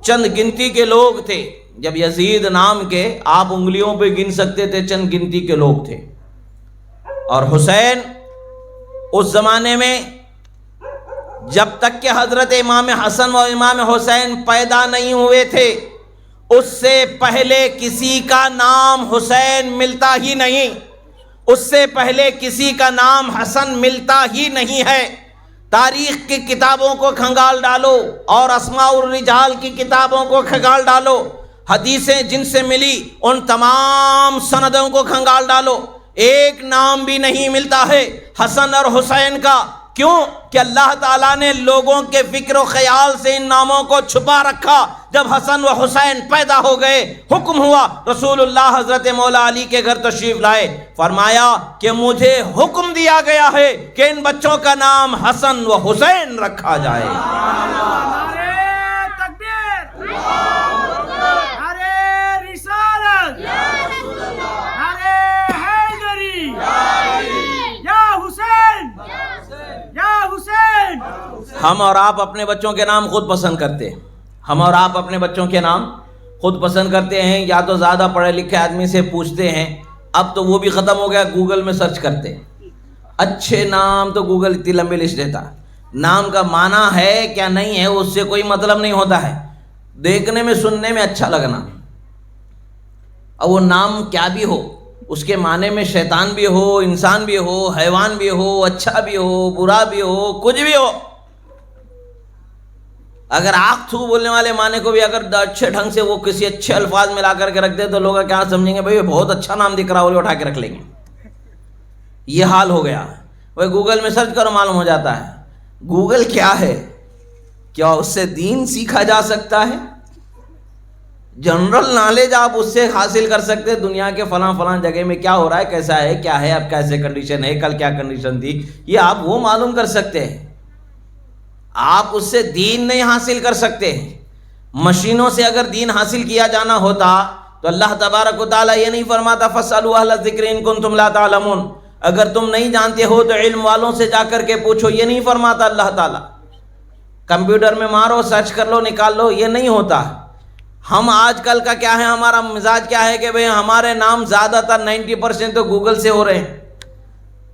چند گنتی کے لوگ تھے، جب یزید نام کے آپ انگلیوں پہ گن سکتے تھے، چند گنتی کے لوگ تھے، اور حسین اس زمانے میں جب تک کہ حضرت امام حسن و امام حسین پیدا نہیں ہوئے تھے اس سے پہلے کسی کا نام حسین ملتا ہی نہیں، اس سے پہلے کسی کا نام حسن ملتا ہی نہیں ہے۔ تاریخ کی کتابوں کو کھنگال ڈالو اور اسماء الرجال کی کتابوں کو کھنگال ڈالو، حدیثیں جن سے ملی ان تمام سندوں کو کھنگال ڈالو، ایک نام بھی نہیں ملتا ہے حسن اور حسین کا۔ کیوں کہ اللہ تعالیٰ نے لوگوں کے فکر و خیال سے ان ناموں کو چھپا رکھا۔ جب حسن و حسین پیدا ہو گئے، حکم ہوا، رسول اللہ حضرت مولا علی کے گھر تشریف لائے، فرمایا کہ مجھے حکم دیا گیا ہے کہ ان بچوں کا نام حسن و حسین رکھا جائے۔ نعرے تکبیر، نعرے رسالت، نعرے حیدری، یا حسین، یا حسین۔ ہم اور آپ اپنے بچوں کے نام خود پسند کرتے ہیں، ہم اور آپ اپنے بچوں کے نام خود پسند کرتے ہیں، یا تو زیادہ پڑھے لکھے آدمی سے پوچھتے ہیں، اب تو وہ بھی ختم ہو گیا، گوگل میں سرچ کرتے ہیں۔ اچھے نام تو گوگل اتنی لمبی لسٹ دیتا ہے، نام کا معنی ہے کیا نہیں ہے اس سے کوئی مطلب نہیں ہوتا ہے، دیکھنے میں سننے میں اچھا لگنا، اور وہ نام کیا بھی ہو اس کے معنی میں شیطان بھی ہو، انسان بھی ہو، حیوان بھی ہو، اچھا بھی ہو، برا بھی ہو، کچھ بھی ہو۔ اگر آنکھ تھو بولنے والے معنی کو بھی اگر اچھے ڈھنگ سے وہ کسی اچھے الفاظ ملا کر کے رکھ دے تو لوگ کیا سمجھیں گے، بھئی بہت اچھا نام دکھ رہا ہے، اٹھا کے رکھ لیں گے۔ یہ حال ہو گیا۔ وہ گوگل میں سرچ کرو معلوم ہو جاتا ہے۔ گوگل کیا ہے؟ کیا اس سے دین سیکھا جا سکتا ہے؟ جنرل نالج آپ اس سے حاصل کر سکتے، دنیا کے فلاں فلاں جگہ میں کیا ہو رہا ہے، کیسا ہے، کیا ہے، اب کیسے کنڈیشن ہے، کل کیا کنڈیشن تھی، یہ آپ وہ معلوم کر سکتے ہیں۔ آپ اس سے دین نہیں حاصل کر سکتے۔ مشینوں سے اگر دین حاصل کیا جانا ہوتا تو اللہ تبارک و تعالیٰ یہ نہیں فرماتا فَاسْأَلُوا أَهْلَ الذِّكْرِ إِن كُنتُمْ لَا تَعْلَمُونَ، اگر تم نہیں جانتے ہو تو علم والوں سے جا کر کے پوچھو، یہ نہیں فرماتا اللہ تعالیٰ۔ کمپیوٹر میں مارو، سرچ کر لو، نکال لو، یہ نہیں ہوتا۔ ہم آج کل کا کیا ہے، ہمارا مزاج کیا ہے کہ بھئی ہمارے نام زیادہ تر 90% تو گوگل سے ہو رہے ہیں۔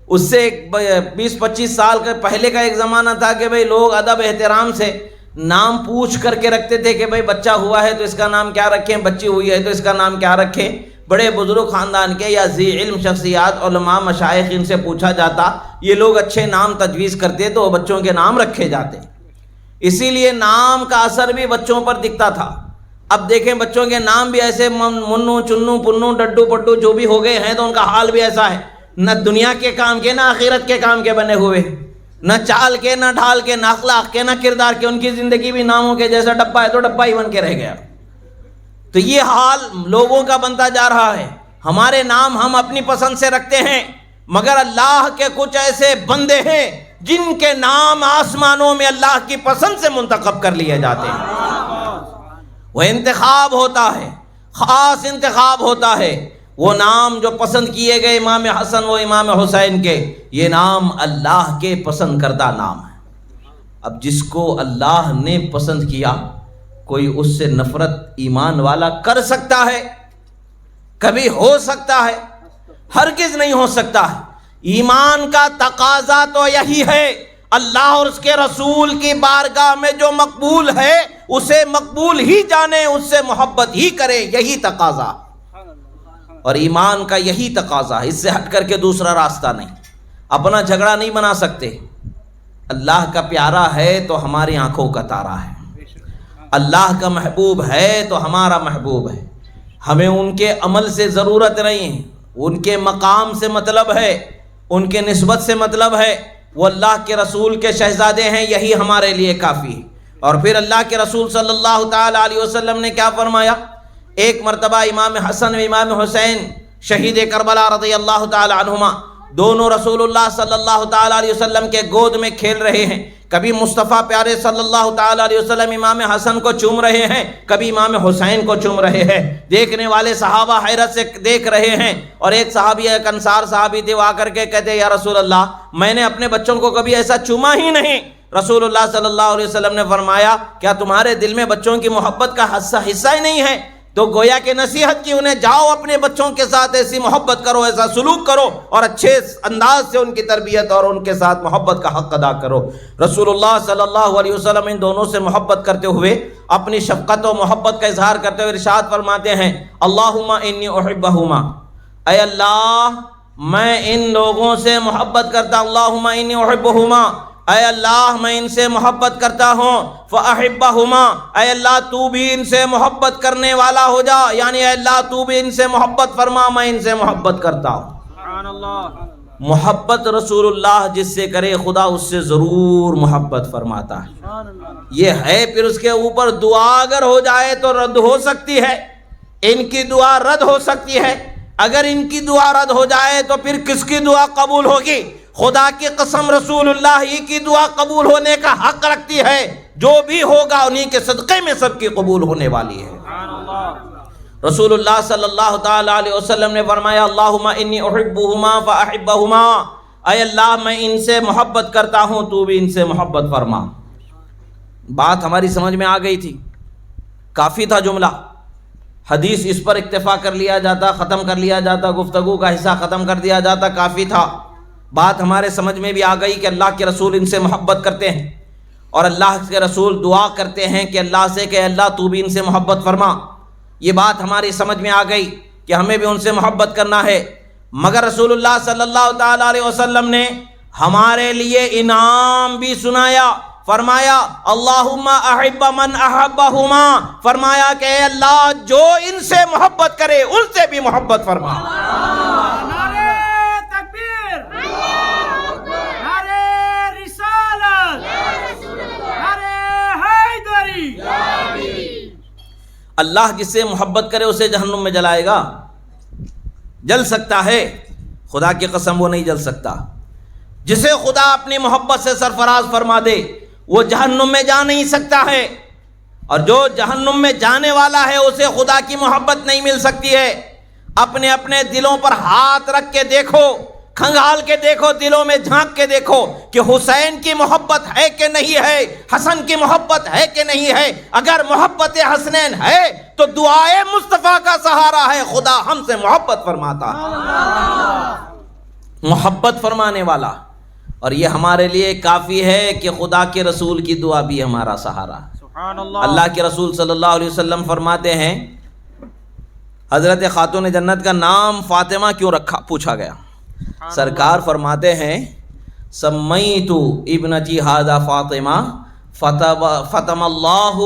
اس سے 20-25 سال کے پہلے کا ایک زمانہ تھا کہ بھئی لوگ ادب احترام سے نام پوچھ کر کے رکھتے تھے کہ بھئی بچہ ہوا ہے تو اس کا نام کیا رکھیں، بچی ہوئی ہے تو اس کا نام کیا رکھیں۔ بڑے بزرگ خاندان کے یا ذی علم شخصیات، علماء، مشائخ، ان سے پوچھا جاتا، یہ لوگ اچھے نام تجویز کرتے تو بچوں کے نام رکھے جاتے۔ اسی لیے نام کا اثر بھی بچوں پر دکھتا تھا۔ اب دیکھیں بچوں کے نام بھی ایسے منو، چنو، پنو، ڈڈو، پڈو جو بھی ہو گئے ہیں تو ان کا حال بھی ایسا ہے، نہ دنیا کے کام کے نہ آخرت کے کام کے بنے ہوئے، نہ چال کے نہ ڈھال کے نہ اخلاق کے نہ کردار کے، ان کی زندگی بھی ناموں کے جیسا ڈبہ ہے تو ڈبہ ہی بن کے رہ گیا۔ تو یہ حال لوگوں کا بنتا جا رہا ہے۔ ہمارے نام ہم اپنی پسند سے رکھتے ہیں، مگر اللہ کے کچھ ایسے بندے ہیں جن کے نام آسمانوں میں اللہ کی پسند سے منتخب کر لیے جاتے ہیں۔ وہ انتخاب ہوتا ہے، خاص انتخاب ہوتا ہے۔ وہ نام جو پسند کیے گئے امام حسن و امام حسین کے، یہ نام اللہ کے پسند کردہ نام ہے۔ اب جس کو اللہ نے پسند کیا، کوئی اس سے نفرت ایمان والا کر سکتا ہے؟ کبھی ہو سکتا ہے؟ ہرگز نہیں ہو سکتا ہے۔ ایمان کا تقاضا تو یہی ہے، اللہ اور اس کے رسول کی بارگاہ میں جو مقبول ہے اسے مقبول ہی جانے، اس سے محبت ہی کرے، یہی تقاضا اور ایمان کا یہی تقاضا ہے۔ اس سے ہٹ کر کے دوسرا راستہ نہیں۔ اپنا جھگڑا نہیں بنا سکتے۔ اللہ کا پیارا ہے تو ہماری آنکھوں کا تارا ہے، اللہ کا محبوب ہے تو ہمارا محبوب ہے۔ ہمیں ان کے عمل سے ضرورت نہیں ہے، ان کے مقام سے مطلب ہے، ان کے نسبت سے مطلب ہے۔ وہ اللہ کے رسول کے شہزادے ہیں، یہی ہمارے لیے کافی ہے۔ اور پھر اللہ کے رسول صلی اللہ تعالی علیہ وسلم نے کیا فرمایا؟ ایک مرتبہ امام حسن و امام حسین شہید کربلا رضی اللہ تعالی عنہما دونوں رسول اللہ صلی اللہ تعالی علیہ وسلم کے گود میں کھیل رہے ہیں۔ کبھی مصطفیٰ پیارے صلی اللہ تعالی علیہ وسلم امام حسن کو چوم رہے ہیں، کبھی امام حسین کو چوم رہے ہیں۔ دیکھنے والے صحابہ حیرت سے دیکھ رہے ہیں، اور ایک صحابی، ایک انصار صحابی تھے، وہ آ کر کے کہتے یا رسول اللہ، میں نے اپنے بچوں کو کبھی ایسا چوما ہی نہیں۔ رسول اللہ صلی اللہ علیہ وسلم نے فرمایا، کیا تمہارے دل میں بچوں کی محبت کا حصہ ہی نہیں ہے؟ تو گویا کہ نصیحت کی انہیں، جاؤ اپنے بچوں کے ساتھ ایسی محبت کرو، ایسا سلوک کرو اور اچھے انداز سے ان کی تربیت اور ان کے ساتھ محبت کا حق ادا کرو۔ رسول اللہ صلی اللہ علیہ وسلم ان دونوں سے محبت کرتے ہوئے، اپنی شفقت و محبت کا اظہار کرتے ہوئے ارشاد فرماتے ہیں، اللہم انی احبہما، اے اللہ میں ان لوگوں سے محبت کرتا، اللہم انی احبہما، اے اللہ میں ان سے محبت کرتا ہوں، فاحبہما، اے اللہ تو بھی ان سے محبت کرنے والا ہو جا، یعنی اے اللہ تو بھی ان سے محبت فرما، میں ان سے محبت کرتا ہوں۔ سبحان اللہ۔ محبت رسول اللہ جس سے کرے خدا اس سے ضرور محبت فرماتا ہے۔ سبحان اللہ۔ یہ ہے، پھر اس کے اوپر دعا اگر ہو جائے تو رد ہو سکتی ہے، ان کی دعا رد ہو سکتی ہے۔ اگر ان کی دعا رد ہو جائے تو پھر کس کی دعا قبول ہوگی؟ خدا کی قسم رسول اللہ ہی کی دعا قبول ہونے کا حق رکھتی ہے، جو بھی ہوگا انہی کے صدقے میں سب کی قبول ہونے والی ہے۔ سبحان اللہ۔ رسول اللہ صلی اللہ تعالی علیہ وسلم نے فرمایا، اللہم انی احبہما فاحبہما، اے اللہ میں ان سے محبت کرتا ہوں تو بھی ان سے محبت فرما۔ بات ہماری سمجھ میں آ گئی تھی، کافی تھا جملہ، حدیث اس پر اکتفا کر لیا جاتا، ختم کر لیا جاتا، گفتگو کا حصہ ختم کر دیا جاتا، کافی تھا۔ بات ہمارے سمجھ میں بھی آ گئی کہ اللہ کے رسول ان سے محبت کرتے ہیں، اور اللہ کے رسول دعا کرتے ہیں کہ اللہ سے کہ اللہ تو بھی ان سے محبت فرما۔ یہ بات ہماری سمجھ میں آ گئی کہ ہمیں بھی ان سے محبت کرنا ہے، مگر رسول اللہ صلی اللہ تعالی علیہ وسلم نے ہمارے لیے انعام بھی سنایا، فرمایا اللہم احب من احبہما، فرمایا کہ اے اللہ جو ان سے محبت کرے ان سے بھی محبت فرما۔ نعرہ تکبیر، نعرہ رسالت، نعرہ حیدری۔ اللہ جس سے محبت کرے اسے جہنم میں جلائے گا؟ جل سکتا ہے؟ خدا کی قسم وہ نہیں جل سکتا۔ جسے خدا اپنی محبت سے سرفراز فرما دے وہ جہنم میں جا نہیں سکتا ہے، اور جو جہنم میں جانے والا ہے اسے خدا کی محبت نہیں مل سکتی ہے۔ اپنے اپنے دلوں پر ہاتھ رکھ کے دیکھو، کھنگال کے دیکھو، دلوں میں جھانک کے دیکھو کہ حسین کی محبت ہے کہ نہیں ہے، حسن کی محبت ہے کہ نہیں ہے۔ اگر محبت حسنین ہے تو دعائے مصطفیٰ کا سہارا ہے، خدا ہم سے محبت فرماتا ہے، محبت فرمانے والا۔ اور یہ ہمارے لیے کافی ہے کہ خدا کے رسول کی دعا بھی ہمارا سہارا ہے۔ سبحان اللہ۔ اللہ کے رسول صلی اللہ علیہ وسلم فرماتے ہیں، حضرت خاتون جنت کا نام فاطمہ کیوں رکھا پوچھا گیا، سرکار فرماتے ہیں سمیت ابنتی ھذا فاطمہ فتم اللہ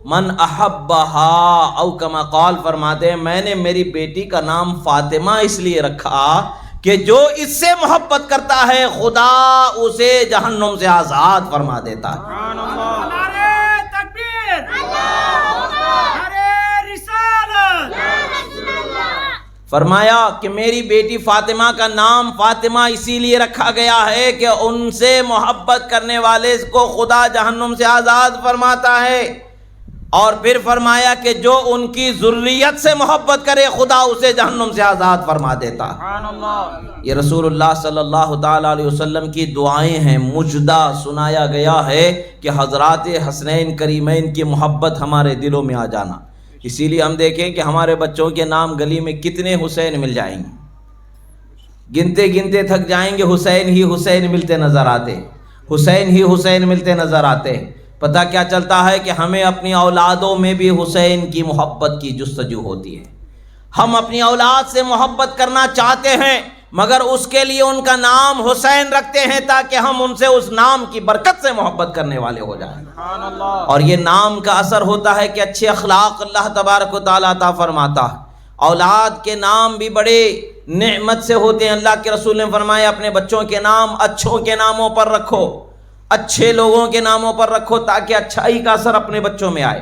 من احبہا، او کما قال، فرماتے ہیں میں نے میری بیٹی کا نام فاطمہ اس لیے رکھا کہ جو اس سے محبت کرتا ہے خدا اسے جہنم سے آزاد فرما دیتا ہے۔ سبحان اللہ۔ نعرہ تکبیر، نعرہ رسالت۔ فرمایا کہ میری بیٹی فاطمہ کا نام فاطمہ اسی لیے رکھا گیا ہے کہ ان سے محبت کرنے والے کو خدا جہنم سے آزاد فرماتا ہے، اور پھر فرمایا کہ جو ان کی ذریت سے محبت کرے خدا اسے جہنم سے آزاد فرما دیتا ہے۔ سبحان اللہ۔ یہ رسول اللہ صلی اللہ تعالی علیہ وسلم کی دعائیں ہیں، مجدہ سنایا گیا ہے کہ حضرات حسنین کریمین کی محبت ہمارے دلوں میں آ جانا۔ اسی لیے ہم دیکھیں کہ ہمارے بچوں کے نام گلی میں کتنے حسین مل جائیں گے، گنتے گنتے تھک جائیں گے، حسین ہی حسین ملتے نظر آتے، حسین ہی حسین ملتے نظر آتے۔ پتہ کیا چلتا ہے کہ ہمیں اپنی اولادوں میں بھی حسین کی محبت کی جستجو ہوتی ہے۔ ہم اپنی اولاد سے محبت کرنا چاہتے ہیں، مگر اس کے لیے ان کا نام حسین رکھتے ہیں تاکہ ہم ان سے اس نام کی برکت سے محبت کرنے والے ہو جائیں۔ سبحان اللہ۔ اور یہ نام کا اثر ہوتا ہے کہ اچھے اخلاق اللہ تبارک و تعالیٰ عطا فرماتا ہے۔ اولاد کے نام بھی بڑے نعمت سے ہوتے ہیں۔ اللہ کے رسول نے فرمایا اپنے بچوں کے نام اچھوں کے ناموں پر رکھو، اچھے لوگوں کے ناموں پر رکھو تاکہ اچھائی کا اثر اپنے بچوں میں آئے۔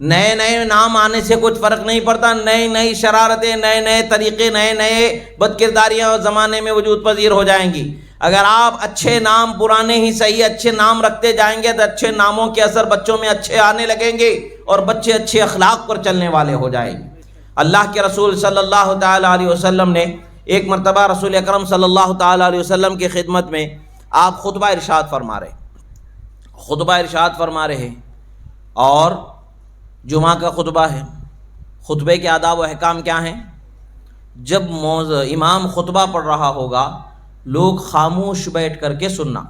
نئے نئے نام آنے سے کچھ فرق نہیں پڑتا، نئی نئی شرارتیں، نئے نئے طریقے، نئے نئے بدکرداریاں زمانے میں وجود پذیر ہو جائیں گی۔ اگر آپ اچھے نام، پرانے ہی صحیح اچھے نام رکھتے جائیں گے تو اچھے ناموں کے اثر بچوں میں اچھے آنے لگیں گے اور بچے اچھے اخلاق پر چلنے والے ہو جائیں گے۔ اللہ کے رسول صلی اللہ تعالی علیہ وسلم نے ایک مرتبہ رسول اکرم صلی اللہ تعالی علیہ وسلم کی خدمت میں آپ خطبہ ارشاد فرما رہے اور جمعہ کا خطبہ ہے، خطبے کے آداب و احکام کیا ہیں؟ جب امام خطبہ پڑھ رہا ہوگا لوگ خاموش بیٹھ کر کے سننا،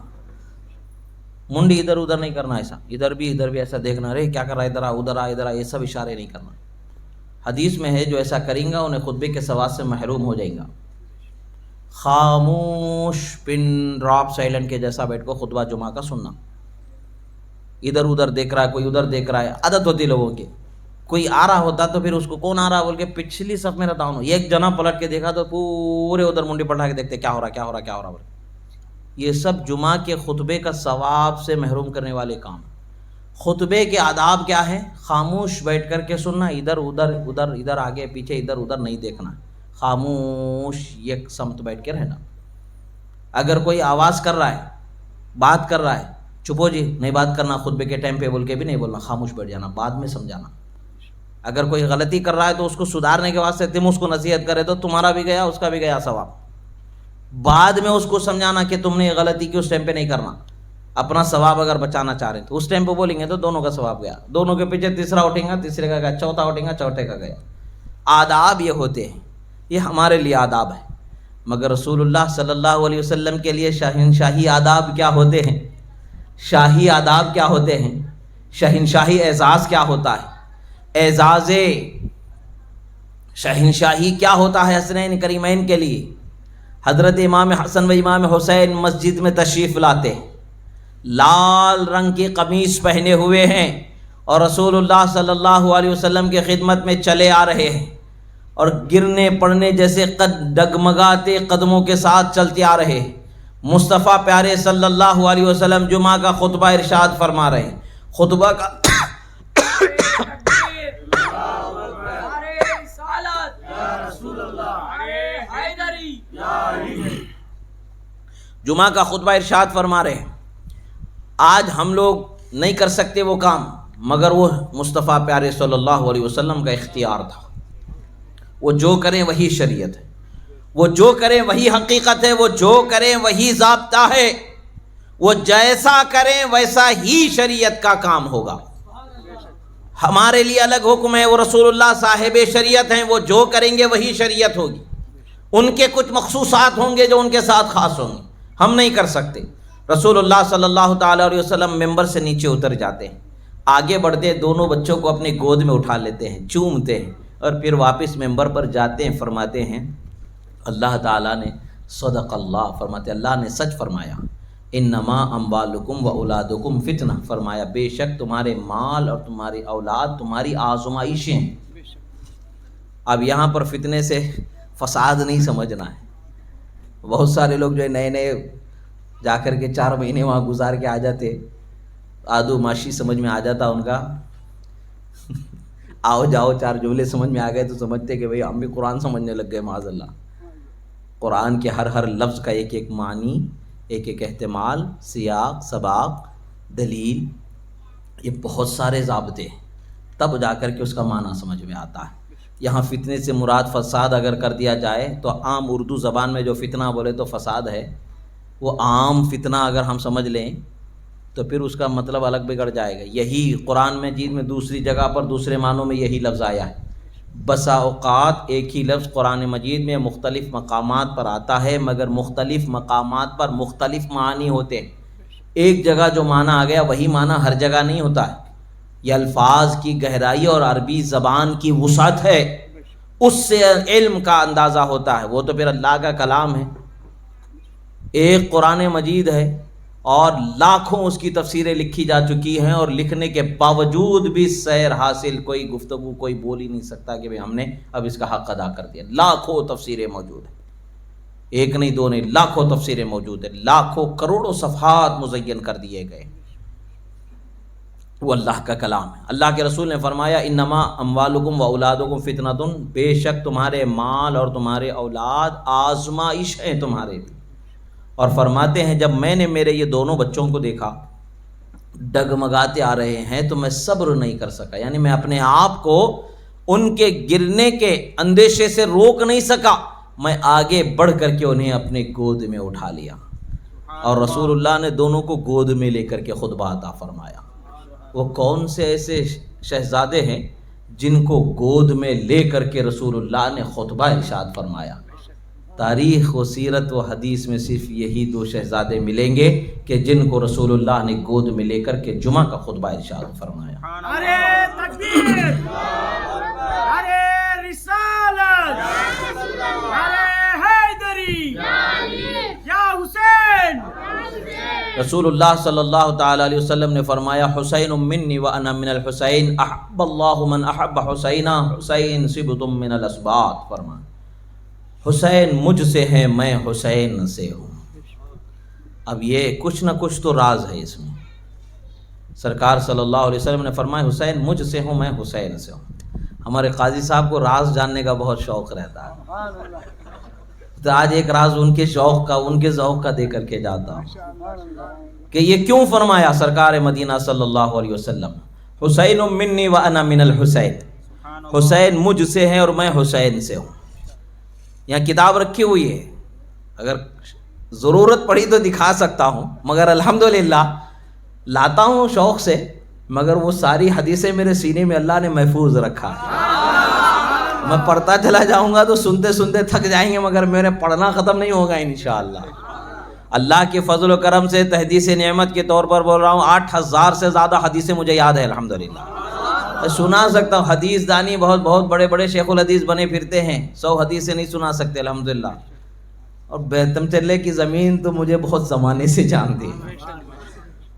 منڈی ادھر ادھر نہیں کرنا، ایسا ادھر بھی ایسا دیکھنا، رے کیا کر رہا ہے، ادھر آ، یہ سب اشارے نہیں کرنا۔ حدیث میں ہے جو ایسا کریں گا انہیں خطبے کے ثواب سے محروم ہو جائیں گا۔ خاموش پن ڈراپ سائلنٹ کے جیسا بیٹھ کو خطبہ جمعہ کا سننا، ادھر ادھر دیکھ رہا ہے، کوئی ادھر دیکھ رہا ہے، عادت ہوتی لوگوں کی، کوئی آ رہا ہوتا تو پھر اس کو کون آ رہا بول کے پچھلی صف میں رہتا ہوں، ایک جنا پلٹ کے دیکھا تو پورے ادھر منڈی پلٹا کے دیکھتے کیا ہو رہا۔ یہ سب جمعہ کے خطبے کا ثواب سے محروم کرنے والے کام۔ خطبے کے آداب کیا ہے؟ خاموش بیٹھ کر کے سننا، ادھر آگے پیچھے ادھر ادھر نہیں دیکھنا، خاموش ایک سمت بیٹھ کے رہنا۔ اگر کوئی آواز کر رہا ہے، بات کر رہا ہے، چپو جی نہیں بات کرنا خطبے کے ٹائم پہ بول کے بھی نہیں بولنا، خاموش بیٹھ جانا، بعد میں سمجھانا۔ اگر کوئی غلطی کر رہا ہے تو اس کو سدھارنے کے واسطے تم اس کو نصیحت کرے تو تمہارا بھی گیا اس کا بھی گیا ثواب، بعد میں اس کو سمجھانا کہ تم نے یہ غلطی کی اس ٹائم پہ نہیں کرنا، اپنا ثواب اگر بچانا چاہ رہے تو اس ٹائم پہ بولیں گے تو دونوں کا ثواب گیا، دونوں کے پیچھے تیسرا اٹھیں گا تیسرے کا گیا، چوتھا اٹھیں گا چوتھے کا گیا۔ آداب یہ ہوتے ہیں، یہ ہمارے لیے آداب ہے، مگر رسول اللہ صلی اللہ علیہ وسلم کے لیے شاہی آداب کیا ہوتے ہیں؟ شاہی آداب کیا ہوتے ہیں؟ شہنشاہی اعزاز کیا ہوتا ہے؟ اعزاز شہنشاہی کیا ہوتا ہے حسنین کریمین کے لیے؟ حضرت امام حسن و امام حسین مسجد میں تشریف لاتے ہیں، لال رنگ کی قمیص پہنے ہوئے ہیں اور رسول اللہ صلی اللہ علیہ وسلم کی خدمت میں چلے آ رہے ہیں اور گرنے پڑنے جیسے ڈگمگاتے قدموں کے ساتھ چلتے آ رہے ہیں۔ مصطفیٰ پیارے صلی اللہ علیہ وسلم جمعہ کا خطبہ ارشاد فرما رہے ہیں، خطبہ کا جمعہ کا خطبہ ارشاد فرما رہے ہیں۔ آج ہم لوگ نہیں کر سکتے وہ کام، مگر وہ مصطفیٰ پیارے صلی اللہ علیہ وسلم کا اختیار تھا، وہ جو کریں وہی شریعت ہے، وہ جو کریں وہی حقیقت ہے، وہ جو کریں وہی ضابطہ ہے، وہ جیسا کریں ویسا ہی شریعت کا کام ہوگا۔ ہمارے لیے الگ حکم ہے، وہ رسول اللہ صاحب شریعت ہیں، وہ جو کریں گے وہی شریعت ہوگی، ان کے کچھ مخصوصات ہوں گے جو ان کے ساتھ خاص ہوں گے، ہم نہیں کر سکتے۔ رسول اللہ صلی اللہ تعالیٰ علیہ وسلم ممبر سے نیچے اتر جاتے ہیں، آگے بڑھتے دونوں بچوں کو اپنی گود میں اٹھا لیتے ہیں، چومتے ہیں اور پھر واپس ممبر پر جاتے ہیں، فرماتے ہیں اللہ تعالیٰ نے صدق اللہ، فرماتے اللہ نے سچ فرمایا، انما اموالکم و اولادکم فتنہ، فرمایا بے شک تمہارے مال اور تمہاری اولاد تمہاری آزمائشیں ہیں۔ اب یہاں پر فتنے سے فساد نہیں سمجھنا ہے۔ بہت سارے لوگ جو ہے نئے جا کر کے 4 مہینے وہاں گزار کے آ جاتے، آدو معاشی سمجھ میں آ جاتا ان کا، آؤ جاؤ 4 جملے سمجھ میں آ گئے تو سمجھتے کہ بھئی ہم بھی قرآن سمجھنے لگ گئے، معاذ اللہ۔ قرآن کے ہر لفظ کا ایک ایک معنی، ایک ایک احتمال، سیاق، سباق، دلیل، یہ بہت سارے ضابطے ہیں، تب جا کر کے اس کا معنی سمجھ میں آتا ہے۔ یہاں فتنے سے مراد فساد اگر کر دیا جائے تو عام اردو زبان میں جو فتنہ بولے تو فساد ہے، وہ عام فتنہ اگر ہم سمجھ لیں تو پھر اس کا مطلب الگ بگڑ جائے گا۔ یہی قرآن مجید میں دوسری جگہ پر دوسرے معنوں میں یہی لفظ آیا ہے۔ بسا اوقات ایک ہی لفظ قرآن مجید میں مختلف مقامات پر آتا ہے، مگر مختلف مقامات پر مختلف معنی ہوتے ہیں۔ ایک جگہ جو معنی آ گیا وہی معنی ہر جگہ نہیں ہوتا ہے۔ یہ الفاظ کی گہرائی اور عربی زبان کی وسعت ہے، اس سے علم کا اندازہ ہوتا ہے، وہ تو پھر اللہ کا کلام ہے۔ ایک قرآن مجید ہے اور لاکھوں اس کی تفسیریں لکھی جا چکی ہیں، اور لکھنے کے باوجود بھی سیر حاصل کوئی گفتگو کوئی بول ہی نہیں سکتا کہ ہم نے اب اس کا حق ادا کر دیا۔ لاکھوں تفسیریں موجود ہیں، ایک نہیں دو نہیں، لاکھوں تفسیریں موجود ہیں، لاکھوں کروڑوں صفحات مزین کر دیے گئے۔ وہ اللہ کا کلام ہے۔ اللہ کے رسول نے فرمایا انما اموالکم و اولادکم فتنۃ، بے شک تمہارے مال اور تمہارے اولاد آزمائش ہیں تمہارے لیے۔ اور فرماتے ہیں جب میں نے میرے یہ دونوں بچوں کو دیکھا ڈگمگاتے آ رہے ہیں تو میں صبر نہیں کر سکا، یعنی میں اپنے آپ کو ان کے گرنے کے اندیشے سے روک نہیں سکا، میں آگے بڑھ کر کے انہیں اپنے گود میں اٹھا لیا، اور رسول اللہ نے دونوں کو گود میں لے کر کے خطبہ عطا فرمایا۔ وہ کون سے ایسے شہزادے ہیں جن کو گود میں لے کر کے رسول اللہ نے خطبہ ارشاد فرمایا۔ تاریخ و سیرت و حدیث میں صرف یہی دو شہزادے ملیں گے کہ جن کو رسول اللہ نے گود میں لے کر کے جمعہ کا خطبہ ارشاد فرمایا۔ نعرے تکبیر، نعرے رسالت، نعرے حیدری، یا حسین۔ رسول اللہ صلی اللہ تعالی علیہ وسلم نے فرمایا حسین منی وانا من الحسین، احب اللہ من احب حسینا، حسین سبط من الاسباط۔ فرمایا حسین مجھ سے ہے، میں حسین سے ہوں۔ اب یہ کچھ نہ کچھ تو راز ہے اس میں۔ سرکار صلی اللہ علیہ وسلم نے فرمایا حسین مجھ سے ہوں، میں حسین سے ہوں۔ ہمارے قاضی صاحب کو راز جاننے کا بہت شوق رہتا ہے، تو آج ایک راز ان کے شوق کا، ان کے ذوق کا دے کر کے جاتا ہوں کہ یہ کیوں فرمایا سرکار مدینہ صلی اللہ علیہ وسلم حسین منی وانا من الحسین، حسین مجھ سے ہے اور میں حسین سے ہوں۔ یہاں کتاب رکھی ہوئی ہے، اگر ضرورت پڑی تو دکھا سکتا ہوں، مگر الحمدللہ لاتا ہوں شوق سے، مگر وہ ساری حدیثیں میرے سینے میں اللہ نے محفوظ رکھا ہے۔ میں پڑھتا چلا جاؤں گا تو سنتے سنتے تھک جائیں گے، مگر میرے پڑھنا ختم نہیں ہوگا انشاءاللہ۔ اللہ کے فضل و کرم سے تحدیث نعمت کے طور پر بول رہا ہوں، 8000 سے زیادہ حدیثیں مجھے یاد ہے الحمدللہ۔ میں سنا سکتا ہوں، حدیث دانی بہت بہت بڑے بڑے شیخ الحدیث بنے پھرتے ہیں، 100 حدیثیں نہیں سنا سکتے الحمدللہ۔ اور بیتم چلے کی زمین تو مجھے بہت زمانے سے جانتی ہے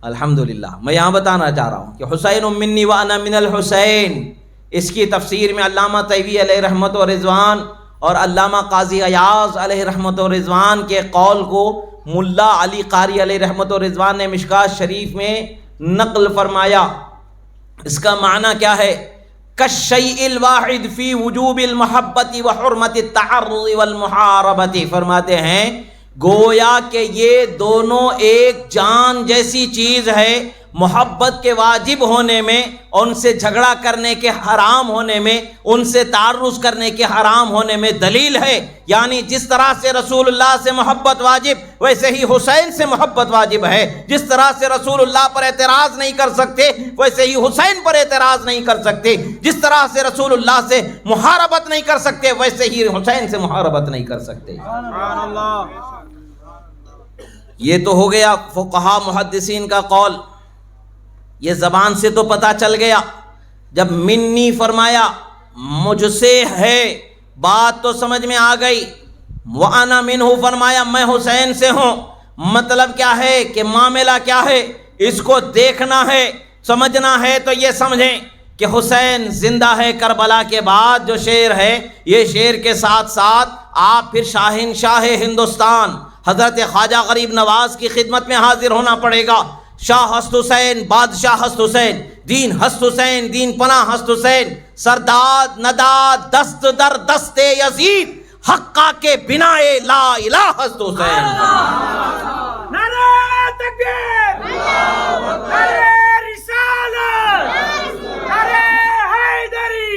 الحمدللہ۔ میں یہاں بتانا چاہ رہا ہوں کہ حسین منی وانا من الحسین، اس کی تفسیر میں علامہ طیبی علیہ رحمت و رضوان اور علامہ قاضی ایاز علیہ رحمت و رضوان کے قول کو ملا علی قاری علیہ رحمت و رضوان نے مشکات شریف میں نقل فرمایا۔ اس کا معنی کیا ہے؟ کالشیء الواحد فی وجوب المحبت و حرمت التعرض والمحاربت، فرماتے ہیں گویا کہ یہ دونوں ایک جان جیسی چیز ہے، محبت کے واجب ہونے میں، ان سے جھگڑا کرنے کے حرام ہونے میں، ان سے تعرض کرنے کے حرام ہونے میں دلیل ہے۔ یعنی جس طرح سے رسول اللہ سے محبت واجب، ویسے ہی حسین سے محبت واجب ہے۔ جس طرح سے رسول اللہ پر اعتراض نہیں کر سکتے، ویسے ہی حسین پر اعتراض نہیں کر سکتے۔ جس طرح سے رسول اللہ سے محاربت نہیں کر سکتے، ویسے ہی حسین سے محاربت نہیں کر سکتے۔ سبحان اللہ۔ یہ تو ہو گیا فقہا محدثین کا قول، یہ زبان سے تو پتہ چل گیا۔ جب منی فرمایا مجھ سے ہے، بات تو سمجھ میں آ گئی۔ وَأَنَا مِنْهُ فرمایا میں حسین سے ہوں، مطلب کیا ہے کہ معاملہ کیا ہے، اس کو دیکھنا ہے، سمجھنا ہے۔ تو یہ سمجھیں کہ حسین زندہ ہے۔ کربلا کے بعد جو شعر ہے، یہ شعر کے ساتھ ساتھ آپ پھر شاہنشاہ ہندوستان حضرت خواجہ غریب نواز کی خدمت میں حاضر ہونا پڑے گا۔ شاہ ہست حسین، بادشاہ ہست حسین، دین ہست حسین، دین پناہ ہست حسین، سرداد نداد دست در دست یزید، حقہ کے بنا لا الہ ہست حسین۔ نعرہ تکبیر، نعرہ رسالت، نعرہ حیدری،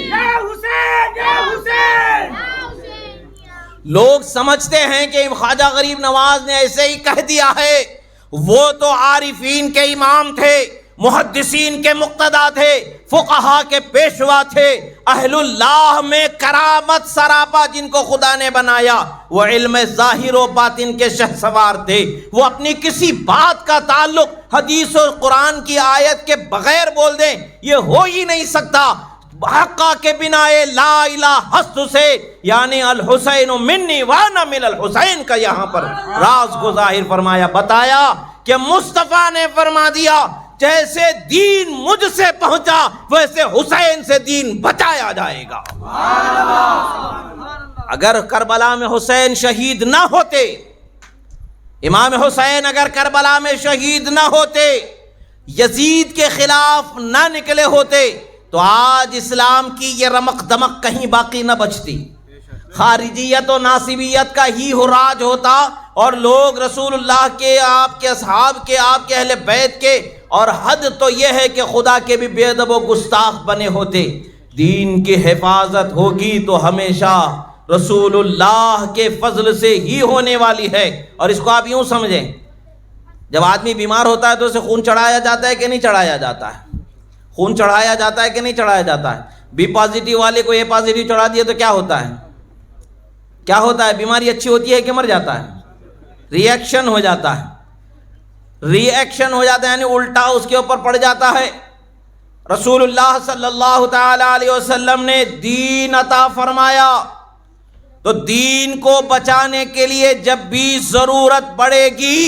یا حسین، یا حسین۔ لوگ سمجھتے ہیں کہ خواجہ غریب نواز نے ایسے ہی کہہ دیا ہے، وہ تو عارفین کے امام تھے، محدثین کے مقتدا تھے، فقہا کے پیشوا تھے، اہل اللہ میں کرامت سراپا جن کو خدا نے بنایا، وہ علم ظاہر و باطن کے شہسوار تھے۔ وہ اپنی کسی بات کا تعلق حدیث اور قرآن کی آیت کے بغیر بول دیں، یہ ہو ہی نہیں سکتا۔ حقہ کے بنا لا الہ ہست حسین، یعنی الحسین منی وانا من الحسین کا یہاں پر راز کو ظاہر فرمایا، بتایا کہ مصطفیٰ نے فرما دیا جیسے دین مجھ سے پہنچا ویسے حسین سے دین بچایا جائے گا۔ اگر کربلا میں حسین شہید نہ ہوتے، امام حسین اگر کربلا میں شہید نہ ہوتے، یزید کے خلاف نہ نکلے ہوتے، تو آج اسلام کی یہ رمق دمق کہیں باقی نہ بچتی، خارجیت و ناصبیت کا ہی راج ہوتا، اور لوگ رسول اللہ کے، آپ کے اصحاب کے، آپ کے اہل بیت کے، اور حد تو یہ ہے کہ خدا کے بھی بے ادب و گستاخ بنے ہوتے۔ دین کی حفاظت ہوگی تو ہمیشہ رسول اللہ کے فضل سے ہی ہونے والی ہے۔ اور اس کو آپ یوں سمجھیں، جب آدمی بیمار ہوتا ہے تو اسے خون چڑھایا جاتا ہے کہ نہیں چڑھایا جاتا ہے؟ خون چڑھایا جاتا ہے کہ نہیں چڑھایا جاتا ہے؟ بی پازیٹیو والے کو اے پازیٹیو چڑھا دیا تو کیا ہوتا ہے؟ کیا ہوتا ہے؟ بیماری اچھی ہوتی ہے کہ مر جاتا ہے؟ ری ایکشن ہو جاتا ہے، ری ایکشن ہو جاتا ہے، یعنی الٹا اس کے اوپر پڑ جاتا ہے۔ رسول اللہ صلی اللہ تعالی علیہ وسلم نے دین عطا فرمایا، تو دین کو بچانے کے لیے جب بھی ضرورت پڑے گی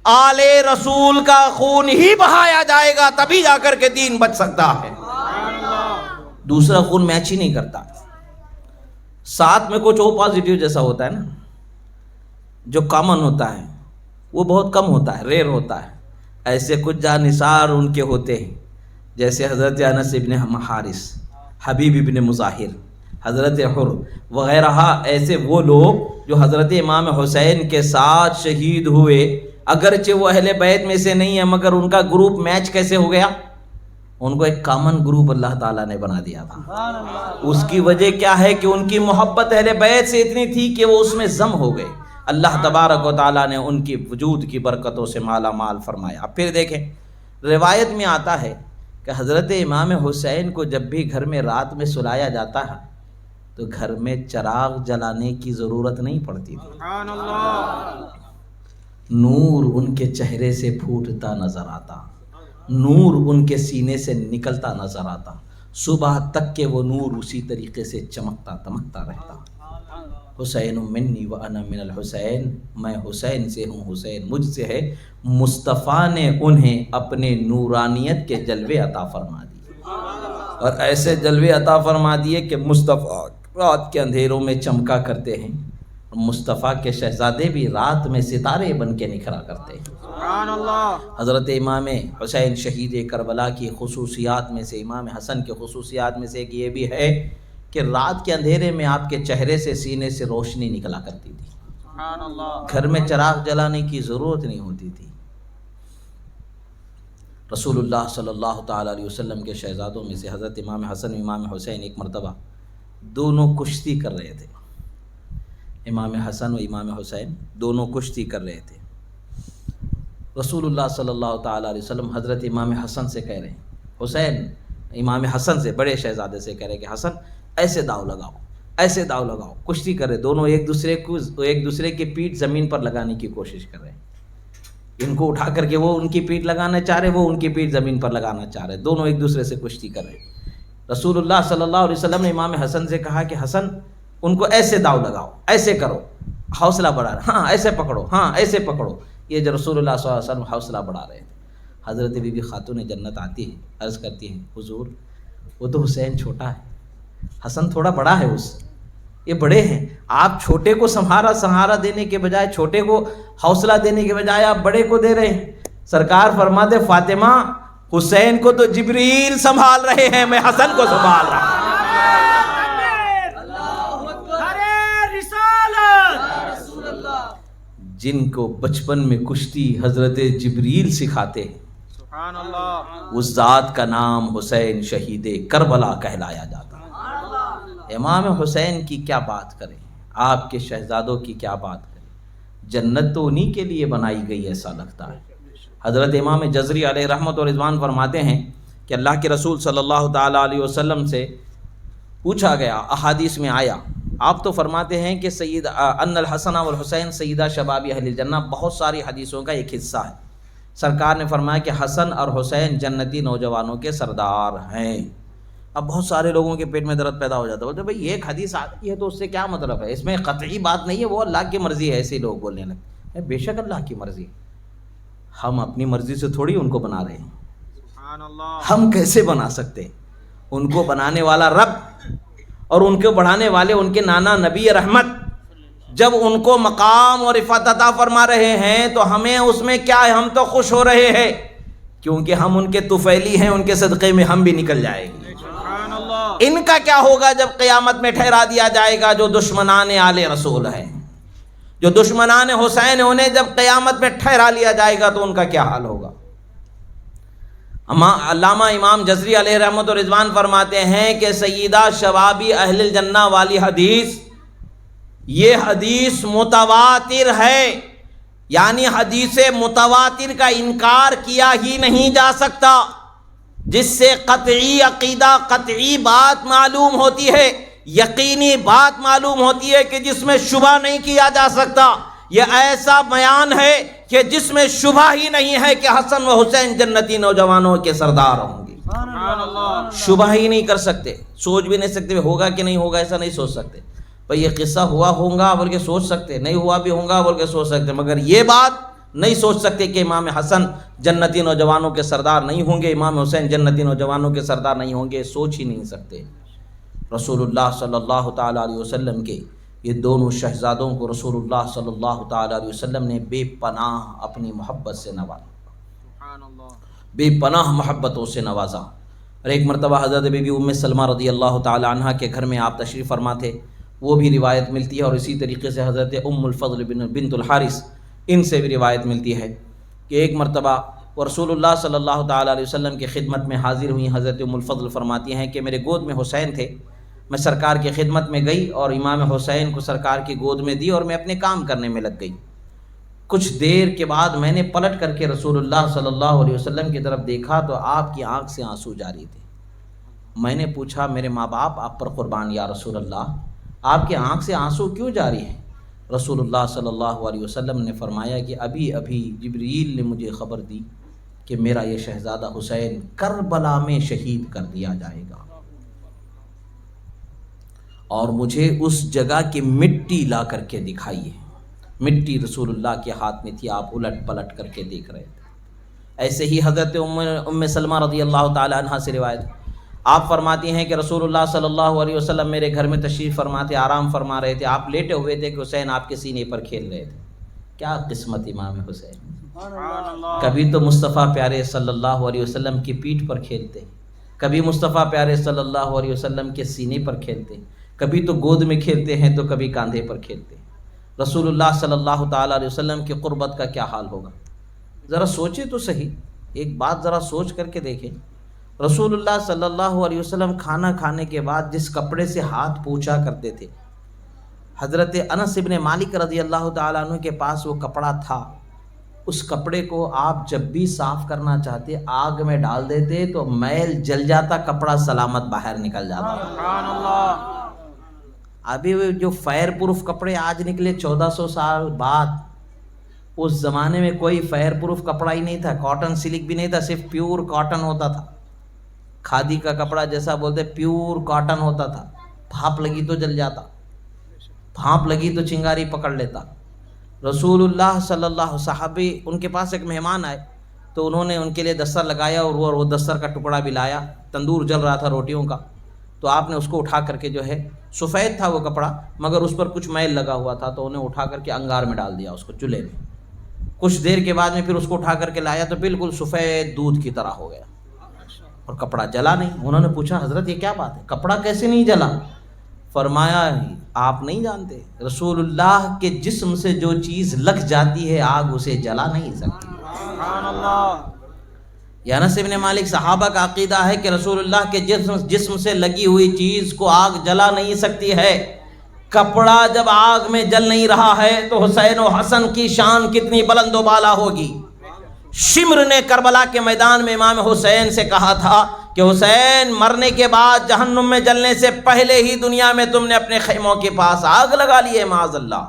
آل رسول کا خون ہی بہایا جائے گا، تبھی جا کر کے دین بچ سکتا ہے۔ دوسرا خون میچ ہی نہیں کرتا۔ ساتھ میں کچھ او پازیٹیو جیسا ہوتا ہے نا، جو کامن ہوتا ہے وہ بہت کم ہوتا ہے، ریئر ہوتا ہے۔ ایسے کچھ جانثار ان کے ہوتے ہیں، جیسے حضرت انس ابن حارث، حبیب ابن مظاہر، حضرت حر وغیرہ، ایسے وہ لوگ جو حضرت امام حسین کے ساتھ شہید ہوئے، اگرچہ وہ اہل بیت میں سے نہیں ہے مگر ان کا گروپ میچ کیسے ہو گیا؟ ان کو ایک کامن گروپ اللہ تعالیٰ نے بنا دیا تھا۔ اس کی وجہ کیا ہے کہ ان کی محبت اہل بیت سے اتنی تھی کہ وہ اس میں ضم ہو گئے۔ اللہ تبارک و تعالیٰ نے ان کی وجود کی برکتوں سے مالا مال فرمایا۔ اب پھر دیکھیں، روایت میں آتا ہے کہ حضرت امام حسین کو جب بھی گھر میں رات میں سلایا جاتا ہے تو گھر میں چراغ جلانے کی ضرورت نہیں پڑتی تھی۔ سبحان اللہ۔ نور ان کے چہرے سے پھوٹتا نظر آتا، نور ان کے سینے سے نکلتا نظر آتا، صبح تک کہ وہ نور اسی طریقے سے چمکتا دمکتا رہتا۔ حسین منی وانا من الحسین، میں حسین سے ہوں، حسین مجھ سے ہے۔ مصطفیٰ نے انہیں اپنے نورانیت کے جلوے عطا فرما دیے، اور ایسے جلوے عطا فرما دیے کہ مصطفیٰ رات کے اندھیروں میں چمکا کرتے ہیں، مصطفیٰ کے شہزادے بھی رات میں ستارے بن کے نکھرا کرتے ہیں۔ سبحان اللہ۔ حضرت امام حسین شہید کربلا کی خصوصیات میں سے، امام حسن کے خصوصیات میں سے ایک یہ بھی ہے کہ رات کے اندھیرے میں آپ کے چہرے سے سینے سے روشنی نکلا کرتی تھی، سبحان اللہ۔ گھر میں چراغ جلانے کی ضرورت نہیں ہوتی تھی۔ رسول اللہ صلی اللہ تعالیٰ علیہ وسلم کے شہزادوں میں سے حضرت امام حسن و امام حسین ایک مرتبہ دونوں کشتی کر رہے تھے۔ امام حسن و امام حسین دونوں کشتی کر رہے تھے۔ رسول اللہ صلی اللہ تعالیٰ علیہ وسلم حضرت امام حسن سے کہہ رہے ہیں، حسین امام حسن سے، بڑے شہزادے سے کہہ رہے ہیں کہ حسن ایسے داؤ لگاؤ، ایسے داؤ لگاؤ۔ کشتی کر رہے دونوں، ایک دوسرے کی پیٹھ زمین پر لگانے کی کوشش کر رہے ہیں۔ ان کو اٹھا کر کے وہ ان کی پیٹھ لگانا چاہ رہے، وہ ان کی پیٹھ زمین پر لگانا چاہ رہے، دونوں ایک دوسرے سے کشتی کر رہے۔ رسول اللہ صلی اللہ علیہ وسلم نے امام حسن سے کہا کہ حسن ان کو ایسے داؤ لگاؤ، ایسے کرو، حوصلہ بڑھا رہا، ہاں ایسے پکڑو، ہاں ایسے پکڑو۔ یہ جو رسول اللہ صلی اللہ علیہ وسلم حوصلہ بڑھا رہے تھے، حضرت بی بی خاتون جنت آتی ہے، عرض کرتی ہیں حضور وہ تو حسین چھوٹا ہے، حسن تھوڑا بڑا ہے، اس یہ بڑے ہیں، آپ چھوٹے کو سہارا دینے کے بجائے، چھوٹے کو حوصلہ دینے کے بجائے آپ بڑے کو دے رہے ہیں۔ سرکار فرماتے فاطمہ حسین کو تو جبریل سنبھال رہے ہیں، میں حسن کو سنبھال رہا ہوں۔ جن کو بچپن میں کشتی حضرت جبریل سکھاتے ہیں، سبحان اللہ، اس ذات کا نام حسین شہید کربلا کہلایا جاتا ہے۔ امام حسین کی کیا بات کریں، آپ کے شہزادوں کی کیا بات کریں، جنت تو انہی کے لیے بنائی گئی ایسا لگتا ہے۔ حضرت امام جزری علیہ رحمت و رضوان فرماتے ہیں کہ اللہ کے رسول صلی اللہ تعالیٰ علیہ وسلم سے پوچھا گیا، احادیث میں آیا، آپ تو فرماتے ہیں کہ سید ان الحسن والحسین سیدہ شباب اہل الجنہ، بہت ساری حدیثوں کا ایک حصہ ہے۔ سرکار نے فرمایا کہ حسن اور حسین جنتی نوجوانوں کے سردار ہیں۔ اب بہت سارے لوگوں کے پیٹ میں درد پیدا ہو جاتا ہے، بولتے بھائی ایک حدیث آتی ہے تو اس سے کیا مطلب ہے، اس میں قطعی بات نہیں ہے، وہ اللہ کی مرضی ہے، ایسے لوگ بولنے لگے۔ بے شک اللہ کی مرضی، ہم اپنی مرضی سے تھوڑی ان کو بنا رہے ہیں، سبحان اللہ۔ ہم کیسے بنا سکتے ہیں؟ ان کو بنانے والا رب اور ان کو بڑھانے والے ان کے نانا نبی رحمت جب ان کو مقام اور عفت عطا فرما رہے ہیں تو ہمیں اس میں کیا ہے، ہم تو خوش ہو رہے ہیں کیونکہ ہم ان کے طفیلی ہیں، ان کے صدقے میں ہم بھی نکل جائیں گے۔ سبحان اللہ۔ ان کا کیا ہوگا جب قیامت میں ٹھہرا دیا جائے گا؟ جو دشمنان آل رسول ہیں، جو دشمنان حسین، انہیں جب قیامت میں ٹھہرا لیا جائے گا تو ان کا کیا حال ہوگا؟ علامہ امام جزری علیہ رحمت و رضوان فرماتے ہیں کہ سیدہ شبابی اہل الجنہ والی حدیث، یہ حدیث متواتر ہے، یعنی حدیث متواتر کا انکار کیا ہی نہیں جا سکتا۔ جس سے قطعی عقیدہ، قطعی بات معلوم ہوتی ہے، یقینی بات معلوم ہوتی ہے کہ جس میں شبہ نہیں کیا جا سکتا. یہ ایسا بیان ہے کہ جس میں شبہ ہی نہیں ہے کہ حسن و حسین جنتی نوجوانوں کے سردار ہوں گے. سبحان اللہ. شبہ ہی نہیں کر سکتے، سوچ بھی نہیں سکتے ہوگا کہ نہیں ہوگا، ایسا نہیں سوچ سکتے. بھئی یہ قصہ ہوا ہوگا بول کے سوچ سکتے، نہیں ہوا بھی ہوگا بول کے سوچ سکتے، مگر یہ بات نہیں سوچ سکتے کہ امام حسن جنتی نوجوانوں کے سردار نہیں ہوں گے، امام حسین جنتی نوجوانوں کے سردار نہیں ہوں گے، سوچ ہی نہیں سکتے. رسول اللہ صلی اللہ تعالیٰ علیہ وسلم کے یہ دونوں شہزادوں کو رسول اللہ صلی اللہ تعالیٰ علیہ وسلم نے بے پناہ اپنی محبت سے نوازا، سبحان اللہ. بے پناہ محبتوں سے نوازا. اور ایک مرتبہ حضرت بی بی ام سلمہ رضی اللہ تعالیٰ عنہ کے گھر میں آپ تشریف فرما تھے، وہ بھی روایت ملتی ہے. اور اسی طریقے سے حضرت ام الفضل بنت الحارث، ان سے بھی روایت ملتی ہے کہ ایک مرتبہ وہ رسول اللہ صلی اللہ تعالیٰ علیہ وسلم کی خدمت میں حاضر ہوئی. حضرت ام الفضل فرماتی ہیں کہ میرے گود میں حسین تھے، میں سرکار کی خدمت میں گئی اور امام حسین کو سرکار کی گود میں دی اور میں اپنے کام کرنے میں لگ گئی. کچھ دیر کے بعد میں نے پلٹ کر کے رسول اللہ صلی اللہ علیہ وسلم کی طرف دیکھا تو آپ کی آنکھ سے آنسو جاری تھے. میں نے پوچھا میرے ماں باپ آپ پر قربان یا رسول اللہ، آپ کی آنکھ سے آنسو کیوں جاری ہیں؟ رسول اللہ صلی اللہ علیہ وسلم نے فرمایا کہ ابھی ابھی جبریل نے مجھے خبر دی کہ میرا یہ شہزادہ حسین کربلا میں شہید کر دیا جائے گا، اور مجھے اس جگہ کی مٹی لا کر کے دکھائی ہے. مٹی رسول اللہ کے ہاتھ میں تھی، آپ الٹ پلٹ کر کے دیکھ رہے تھے. ایسے ہی حضرت ام سلمہ رضی اللہ تعالی عنہ سے روایت، آپ فرماتی ہیں کہ رسول اللہ صلی اللہ علیہ وسلم میرے گھر میں تشریف فرما تھے، آرام فرما رہے تھے، آپ لیٹے ہوئے تھے کہ حسین آپ کے سینے پر کھیل رہے تھے. کیا قسمت امام حسین! سبحان اللہ. کبھی تو مصطفیٰ پیارے صلی اللہ علیہ وسلم کی پیٹھ پر کھیلتے، کبھی مصطفیٰ پیارے صلی اللہ علیہ وسلم کے سینے پر کھیلتے، کبھی تو گود میں کھیلتے ہیں تو کبھی کاندھے پر کھیلتے. رسول اللہ صلی اللہ تعالیٰ علیہ وسلم کی قربت کا کیا حال ہوگا؟ ذرا سوچیں تو صحیح، ایک بات ذرا سوچ کر کے دیکھیں. رسول اللہ صلی اللہ علیہ وسلم کھانا کھانے کے بعد جس کپڑے سے ہاتھ پوچھا کرتے تھے، حضرت انس ابن مالک رضی اللہ تعالیٰ عنہ کے پاس وہ کپڑا تھا. اس کپڑے کو آپ جب بھی صاف کرنا چاہتے آگ میں ڈال دیتے تو میل جل جاتا، کپڑا سلامت باہر نکل جاتا. سبحان اللہ. ابھی وہ جو فائر پروف کپڑے آج نکلے 1400 سال بعد، اس زمانے میں کوئی فائر پروف کپڑا ہی نہیں تھا، کاٹن سلک بھی نہیں تھا، صرف پیور کاٹن ہوتا تھا. کھادی کا کپڑا جیسا بولتے پیور کاٹن ہوتا تھا، بھاپ لگی تو جل جاتا، بھاپ لگی تو چنگاری پکڑ لیتا. رسول اللہ صلی اللہ صحابی ان کے پاس ایک مہمان آئے تو انہوں نے ان کے لیے دستر لگایا اور وہ دستر کا ٹکڑا بھی لایا، تندور جل رہا تھا روٹیوں کا، تو آپ نے اس کو اٹھا کر کے جو ہے، سفید تھا وہ کپڑا مگر اس پر کچھ میل لگا ہوا تھا، تو انہیں اٹھا کر کے انگار میں ڈال دیا، اس کو چولہے میں. کچھ دیر کے بعد میں پھر اس کو اٹھا کر کے لایا تو بالکل سفید دودھ کی طرح ہو گیا اور کپڑا جلا نہیں. انہوں نے پوچھا حضرت یہ کیا بات ہے، کپڑا کیسے نہیں جلا؟ فرمایا آپ نہیں جانتے، رسول اللہ کے جسم سے جو چیز لگ جاتی ہے آگ اسے جلا نہیں سکتی. سبحان اللہ. یا انس ابن مالک صحابہ کا عقیدہ ہے کہ رسول اللہ کے جسم سے لگی ہوئی چیز کو آگ جلا نہیں سکتی ہے. کپڑا جب آگ میں جل نہیں رہا ہے تو حسین و حسن کی شان کتنی بلند و بالا ہوگی. شمر نے کربلا کے میدان میں امام حسین سے کہا تھا کہ حسین مرنے کے بعد جہنم میں جلنے سے پہلے ہی دنیا میں تم نے اپنے خیموں کے پاس آگ لگا لی ہے معاذ اللہ.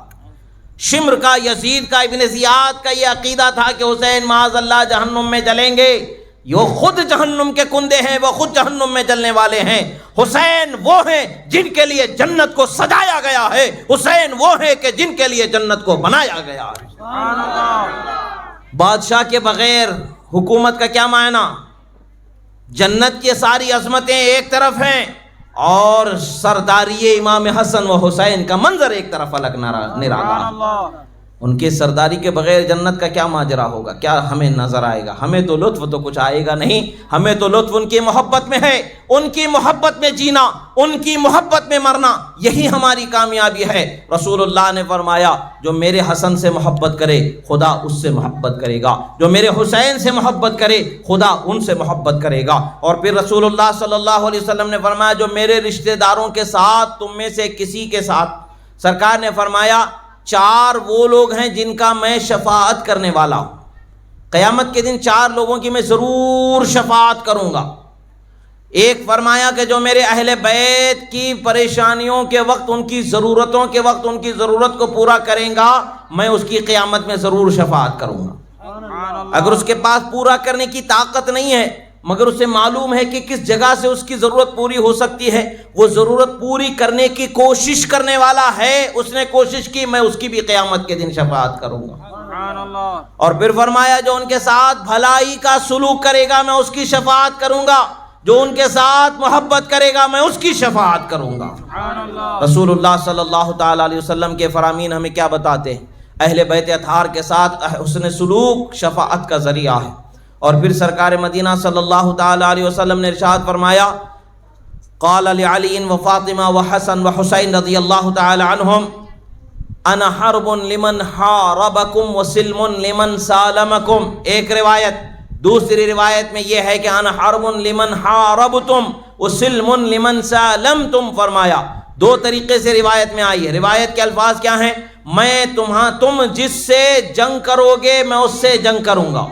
شمر کا، یزید کا، ابن زیاد کا یہ عقیدہ تھا کہ حسین معاذ اللہ جہنم میں جلیں گے. یہ خود جہنم کے کندے ہیں، وہ خود جہنم میں جلنے والے ہیں. حسین وہ ہیں جن کے لیے جنت کو سجایا گیا ہے، حسین وہ ہیں کہ جن کے لیے جنت کو بنایا گیا ہے. سبحان اللہ. بادشاہ کے بغیر حکومت کا کیا معنی؟ جنت کی ساری عظمتیں ایک طرف ہیں اور سرداری امام حسن و حسین کا منظر ایک طرف الگ سبحان نرالا. اللہ. ان کے سرداری کے بغیر جنت کا کیا ماجرا ہوگا، کیا ہمیں نظر آئے گا؟ ہمیں تو لطف تو کچھ آئے گا نہیں، ہمیں تو لطف ان کی محبت میں ہے، ان کی محبت میں جینا، ان کی محبت میں مرنا، یہی ہماری کامیابی ہے. رسول اللہ نے فرمایا جو میرے حسن سے محبت کرے خدا اس سے محبت کرے گا، جو میرے حسین سے محبت کرے خدا ان سے محبت کرے گا. اور پھر رسول اللہ صلی اللہ علیہ وسلم نے فرمایا جو میرے رشتہ داروں کے ساتھ تم میں سے کسی کے ساتھ، سرکار نے فرمایا 4 وہ لوگ ہیں جن کا میں شفاعت کرنے والا ہوں. قیامت کے دن 4 لوگوں کی میں ضرور شفاعت کروں گا. ایک فرمایا کہ جو میرے اہل بیت کی پریشانیوں کے وقت، ان کی ضرورتوں کے وقت ان کی ضرورت کو پورا کریں گا، میں اس کی قیامت میں ضرور شفاعت کروں گا۔ اگر اس کے پاس پورا کرنے کی طاقت نہیں ہے مگر اسے معلوم ہے کہ کس جگہ سے اس کی ضرورت پوری ہو سکتی ہے، وہ ضرورت پوری کرنے کی کوشش کرنے والا ہے، اس نے کوشش کی، میں اس کی بھی قیامت کے دن شفاعت کروں گا۔ اور پھر فرمایا جو ان کے ساتھ بھلائی کا سلوک کرے گا میں اس کی شفاعت کروں گا، جو ان کے ساتھ محبت کرے گا میں اس کی شفاعت کروں گا۔ رسول اللہ صلی اللہ تعالی علیہ وسلم کے فرامین ہمیں کیا بتاتے ہیں؟ اہل بیت اطہار کے ساتھ حسن سلوک شفاعت کا ذریعہ ہے۔ اور پھر سرکار مدینہ صلی اللہ تعالی علیہ وسلم نے ارشاد فرمایا، قال لعلی وفاطمہ وحسن وحسین رضی اللہ تعالی عنہم، انا حرب لمن حاربکم وسلم لمن سالمکم۔ ایک روایت، دوسری روایت میں یہ ہے کہ انا حرب لمن حاربتم وسلم لمن سالمتم فرمایا۔ دو طریقے سے روایت میں آئی ہے۔ روایت کے الفاظ کیا ہیں؟ میں تم جس سے جنگ کرو گے میں اس سے جنگ کروں گا،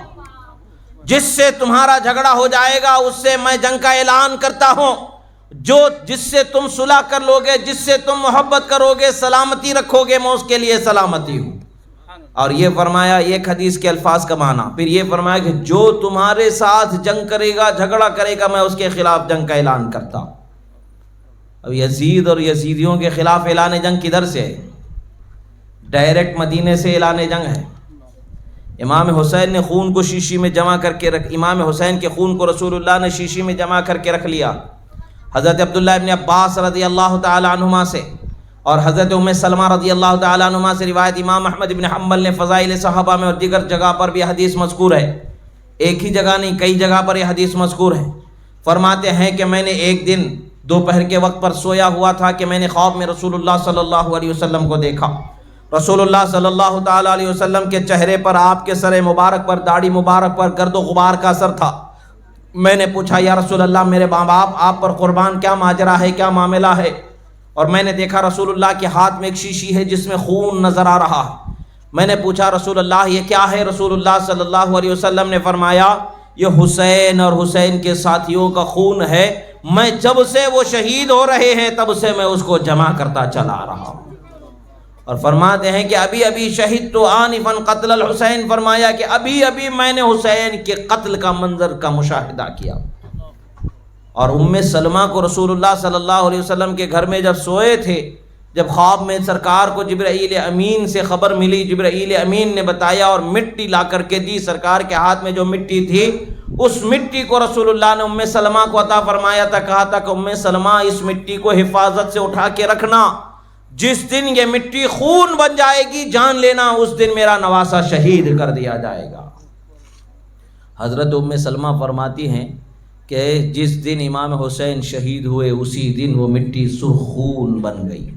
جس سے تمہارا جھگڑا ہو جائے گا اس سے میں جنگ کا اعلان کرتا ہوں، جس سے تم صلح کر لو گے، جس سے تم محبت کرو گے، سلامتی رکھو گے، میں اس کے لیے سلامتی ہوں۔ اور یہ فرمایا، ایک حدیث کے الفاظ کا معنی، پھر یہ فرمایا کہ جو تمہارے ساتھ جنگ کرے گا، جھگڑا کرے گا، میں اس کے خلاف جنگ کا اعلان کرتا ہوں۔ اب یزید اور یزیدیوں کے خلاف اعلان جنگ کدھر سے ہے؟ ڈائریکٹ مدینے سے اعلان جنگ ہے۔ امام حسین نے خون کو شیشی میں جمع کر کے امام حسین کے خون کو رسول اللہ نے شیشی میں جمع کر کے رکھ لیا۔ حضرت عبداللہ ابن عباس رضی اللہ تعالی عنہما سے اور حضرت ام سلمہ رضی اللہ تعالی عنہما سے روایت، امام احمد ابن حنبل نے فضائل صحابہ میں اور دیگر جگہ پر بھی حدیث مذکور ہے، ایک ہی جگہ نہیں کئی جگہ پر یہ حدیث مذکور ہے۔ فرماتے ہیں کہ میں نے ایک دن دوپہر کے وقت پر سویا ہوا تھا کہ میں نے خواب میں رسول اللہ صلی اللہ علیہ وسلم کو دیکھا۔ رسول اللہ صلی اللہ تعالی علیہ وسلم کے چہرے پر، آپ کے سر مبارک پر، داڑھی مبارک پر گرد و غبار کا اثر تھا۔ میں نے پوچھا، یا رسول اللہ، میرے ماں باپ آپ پر قربان، کیا ماجرا ہے، کیا معاملہ ہے؟ اور میں نے دیکھا رسول اللہ کے ہاتھ میں ایک شیشی ہے جس میں خون نظر آ رہا ہے۔ میں نے پوچھا، رسول اللہ یہ کیا ہے؟ رسول اللہ صلی اللہ علیہ وسلم نے فرمایا، یہ حسین اور حسین کے ساتھیوں کا خون ہے، میں جب سے وہ شہید ہو رہے ہیں تب سے میں اس کو جمع کرتا چلا رہا ہوں۔ اور فرماتے ہیں کہ ابھی ابھی شہید تو آنفا قتل الحسین، فرمایا کہ ابھی ابھی میں نے حسین کے قتل کا منظر کا مشاہدہ کیا۔ اور ام سلمہ کو رسول اللہ صلی اللہ علیہ وسلم کے گھر میں جب سوئے تھے، جب خواب میں سرکار کو جبرائیل امین سے خبر ملی، جبرائیل امین نے بتایا اور مٹی لا کر کے دی، سرکار کے ہاتھ میں جو مٹی تھی اس مٹی کو رسول اللہ نے ام سلمہ کو عطا فرمایا تھا، کہا تھا کہ ام سلمہ اس مٹی کو حفاظت سے اٹھا کے رکھنا، جس دن یہ مٹی خون بن جائے گی جان لینا اس دن میرا نواسہ شہید کر دیا جائے گا۔ حضرت ام سلمہ فرماتی ہیں کہ جس دن امام حسین شہید ہوئے اسی دن وہ مٹی سرخ خون بن گئی۔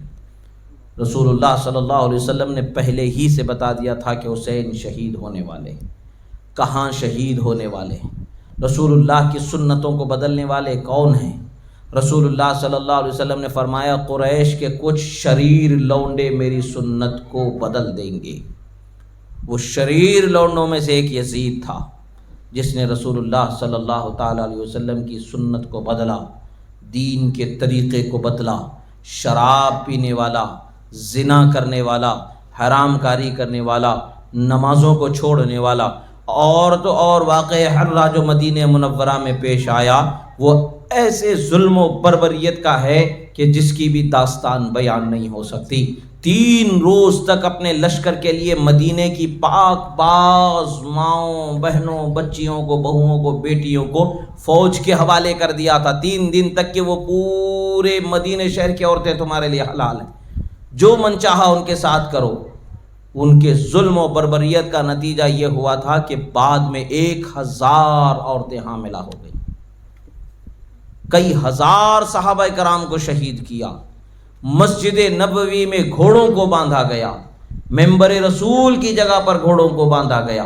رسول اللہ صلی اللہ علیہ وسلم نے پہلے ہی سے بتا دیا تھا کہ حسین شہید ہونے والے ہیں۔ کہاں شہید ہونے والے ہیں؟ رسول اللہ کی سنتوں کو بدلنے والے کون ہیں؟ رسول اللہ صلی اللہ علیہ وسلم نے فرمایا، قریش کے کچھ شریر لونڈے میری سنت کو بدل دیں گے۔ وہ شریر لونڈوں میں سے ایک یزید تھا جس نے رسول اللہ صلی اللہ تعالی علیہ وسلم کی سنت کو بدلا، دین کے طریقے کو بدلا، شراب پینے والا، زنا کرنے والا، حرام کاری کرنے والا، نمازوں کو چھوڑنے والا، اور تو اور واقعہ حرہ جو مدینہ منورہ میں پیش آیا وہ ایسے ظلم و بربریت کا ہے کہ جس کی بھی داستان بیان نہیں ہو سکتی۔ 3 روز تک اپنے لشکر کے لیے مدینے کی پاک باز ماؤں، بہنوں، بچیوں کو، بہوؤں کو، بیٹیوں کو فوج کے حوالے کر دیا تھا 3 دن تک کہ وہ پورے مدینے شہر کی عورتیں تمہارے لیے حلال ہیں، جو من چاہا ان کے ساتھ کرو۔ ان کے ظلم و بربریت کا نتیجہ یہ ہوا تھا کہ بعد میں 1000 عورتیں حاملہ ہو گئیں، کئی ہزار صحابہ کرام کو شہید کیا، مسجد نبوی میں گھوڑوں کو باندھا گیا، ممبر رسول کی جگہ پر گھوڑوں کو باندھا گیا،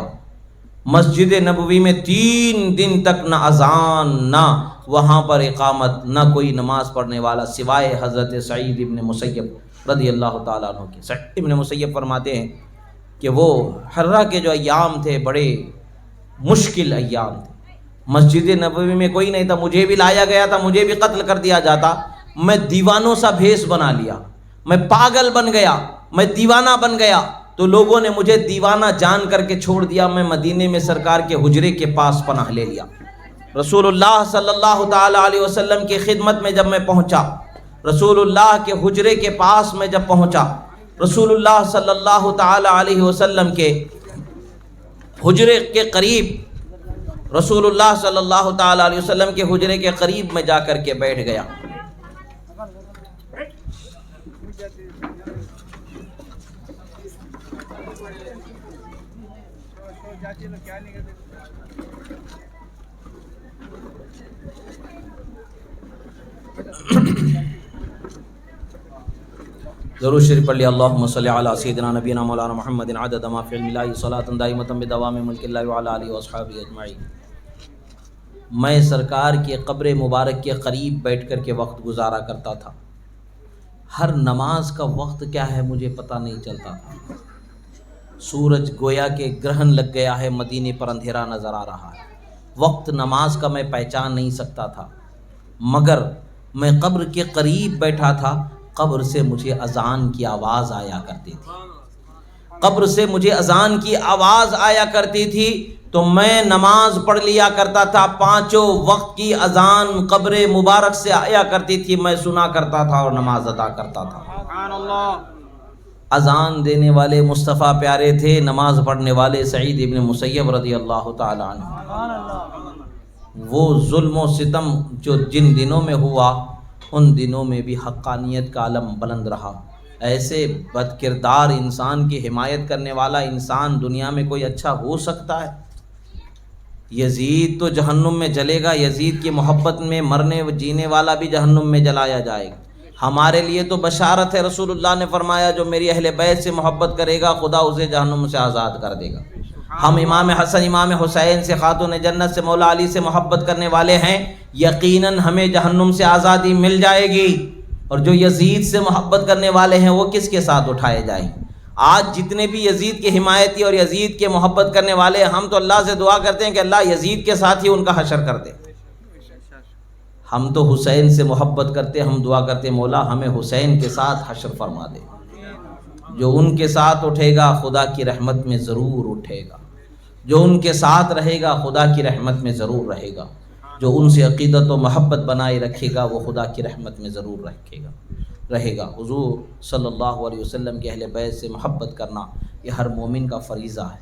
مسجد نبوی میں 3 دن تک نہ اذان، نہ وہاں پر اقامت، نہ کوئی نماز پڑھنے والا سوائے حضرت سعید ابن مسیب رضی اللہ تعالیٰ عنہ کے۔ سعید ابن مسیب فرماتے ہیں کہ وہ حرہ کے جو ایام تھے بڑے مشکل ایام تھے، مسجد نبوی میں کوئی نہیں تھا، مجھے بھی لایا گیا تھا، مجھے بھی قتل کر دیا جاتا، میں دیوانوں سا بھیس بنا لیا، میں پاگل بن گیا، میں دیوانہ بن گیا، تو لوگوں نے مجھے دیوانہ جان کر کے چھوڑ دیا، میں مدینے میں سرکار کے حجرے کے پاس پناہ لے لیا۔ رسول اللہ صلی اللہ تعالی علیہ وسلم کی خدمت میں جب میں پہنچا، رسول اللہ کے حجرے کے پاس میں جب پہنچا، رسول اللہ صلی اللہ تعالی علیہ وسلم کے حجرے کے قریب، رسول اللہ صلی اللہ تعالی علیہ وسلم کے حجرے کے قریب میں جا کر کے بیٹھ گیا۔ ضرور شریف پڑھ لیا، اللہم صلی علی سیدنا نبینا مولانا محمد عدد ما فی علم اللہ صلاۃ دائمۃ بدوام ملک اللہ وعلی آلہ واصحابہ اجمعین۔ میں سرکار کے قبر مبارک کے قریب بیٹھ کر کے وقت گزارا کرتا تھا۔ ہر نماز کا وقت کیا ہے مجھے پتہ نہیں چلتا تھا۔ سورج گویا کہ گرہن لگ گیا ہے، مدینے پر اندھیرا نظر آ رہا ہے، وقت نماز کا میں پہچان نہیں سکتا تھا، مگر میں قبر کے قریب بیٹھا تھا، قبر سے مجھے اذان کی آواز آیا کرتی تھی، قبر سے مجھے اذان کی آواز آیا کرتی تھی، تو میں نماز پڑھ لیا کرتا تھا، پانچوں وقت کی اذان قبر مبارک سے آیا کرتی تھی، میں سنا کرتا تھا اور نماز ادا کرتا تھا۔ سبحان اللہ۔ اذان دینے والے مصطفیٰ پیارے تھے، نماز پڑھنے والے سعید ابن مسیب رضی اللہ تعالی عنہ۔ وہ ظلم و ستم جو جن دنوں میں ہوا، ان دنوں میں بھی حقانیت کا علم بلند رہا۔ ایسے بد کردار انسان کی حمایت کرنے والا انسان دنیا میں کوئی اچھا ہو سکتا ہے؟ یزید تو جہنم میں جلے گا، یزید کی محبت میں مرنے و جینے والا بھی جہنم میں جلایا جائے گا۔ ہمارے لیے تو بشارت ہے، رسول اللہ نے فرمایا جو میری اہل بیت سے محبت کرے گا خدا اسے جہنم سے آزاد کر دے گا۔ ہم امام حسن امام حسین سے خاتون جنت سے مولا علی سے محبت کرنے والے ہیں، یقیناً ہمیں جہنم سے آزادی مل جائے گی۔ اور جو یزید سے محبت کرنے والے ہیں وہ کس کے ساتھ اٹھائے جائیں؟ آج جتنے بھی یزید کے حمایتی اور یزید کے محبت کرنے والے، ہم تو اللہ سے دعا کرتے ہیں کہ اللہ یزید کے ساتھ ہی ان کا حشر کر دے۔ ہم تو حسین سے محبت کرتے، ہم دعا کرتے مولا ہمیں حسین کے ساتھ حشر فرما دے۔ جو ان کے ساتھ اٹھے گا خدا کی رحمت میں ضرور اٹھے گا، جو ان کے ساتھ رہے گا خدا کی رحمت میں ضرور رہے گا، جو ان سے عقیدت و محبت بنائے رکھے گا وہ خدا کی رحمت میں ضرور رہے گا۔ حضور صلی اللہ علیہ وسلم کے اہل بیت سے محبت کرنا یہ ہر مومن کا فریضہ ہے۔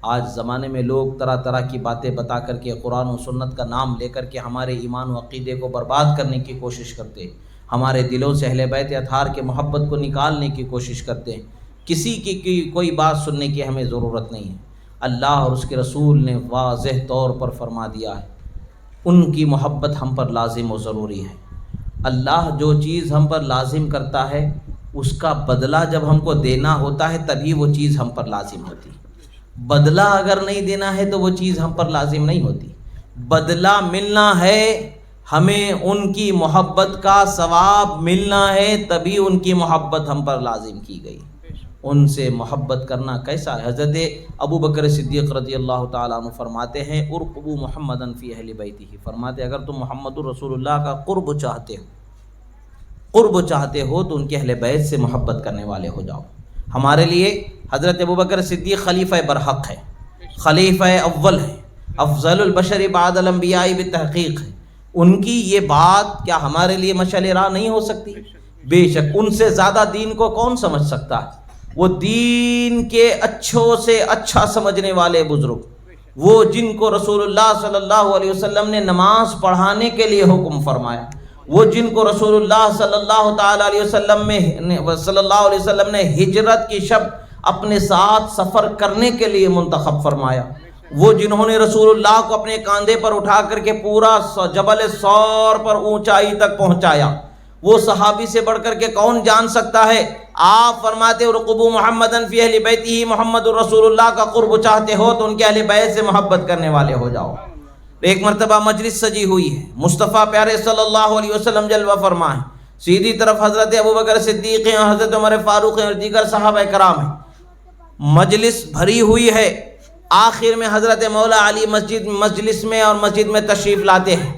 آج زمانے میں لوگ طرح طرح کی باتیں بتا کر کے قرآن و سنت کا نام لے کر کے ہمارے ایمان و عقیدے کو برباد کرنے کی کوشش کرتے ہیں، ہمارے دلوں سے اہل بیت اطہار کے محبت کو نکالنے کی کوشش کرتے ہیں۔ کسی کی کوئی بات سننے کی ہمیں ضرورت نہیں ہے، اللہ اور اس کے رسول نے واضح طور پر فرما دیا ہے، ان کی محبت ہم پر لازم و ضروری ہے۔ اللہ جو چیز ہم پر لازم کرتا ہے اس کا بدلہ جب ہم کو دینا ہوتا ہے تبھی وہ چیز ہم پر لازم ہوتی ہے۔ بدلہ اگر نہیں دینا ہے تو وہ چیز ہم پر لازم نہیں ہوتی۔ بدلہ ملنا ہے، ہمیں ان کی محبت کا ثواب ملنا ہے، تبھی ان کی محبت ہم پر لازم کی گئی۔ ان سے محبت کرنا کیسا ہے؟ حضرت ابو بکر صدیق رضی اللہ تعالیٰ عنہ فرماتے ہیں ارقبوا محمدًا فی اہل بیتہ، فرماتے اگر تم محمد الرسول اللہ کا قرب چاہتے ہو تو ان کے اہل بیت سے محبت کرنے والے ہو جاؤ۔ ہمارے لیے حضرت ابو بکر صدیق خلیفہ برحق ہے، خلیفہ اول ہے، افضل البشر بعد الانبیاء بالتحقیق ہے۔ ان کی یہ بات کیا ہمارے لیے مشعل راہ نہیں ہو سکتی؟ بے شک، ان سے زیادہ دین کو کون سمجھ سکتا ہے؟ وہ دین کے اچھوں سے اچھا سمجھنے والے بزرگ، وہ جن کو رسول اللہ صلی اللہ علیہ وسلم نے نماز پڑھانے کے لیے حکم فرمایا، وہ جن کو رسول اللہ صلی اللہ تعالی علیہ وسلم نے ہجرت کی شب اپنے ساتھ سفر کرنے کے لیے منتخب فرمایا، وہ جنہوں نے رسول اللہ کو اپنے کاندھے پر اٹھا کر کے پورا جبل ثور پر اونچائی تک پہنچایا، وہ صحابی سے بڑھ کر کے کون جان سکتا ہے؟ آپ فرماتے ارقبوا محمدًا فی اہل بیتہ، محمد الرسول اللہ کا قرب چاہتے ہو تو ان کے اہل بیت سے محبت کرنے والے ہو جاؤ۔ ایک مرتبہ مجلس سجی ہوئی ہے، مصطفیٰ پیارے صلی اللہ علیہ وسلم جلوہ فرما ہے، سیدھی طرف حضرت ابو بکر صدیق ہیں، حضرت عمر فاروق ہیں اور دیگر صحابہ کرام ہیں، مجلس بھری ہوئی ہے، آخر میں حضرت مولا علی مجلس میں اور مسجد میں تشریف لاتے ہیں،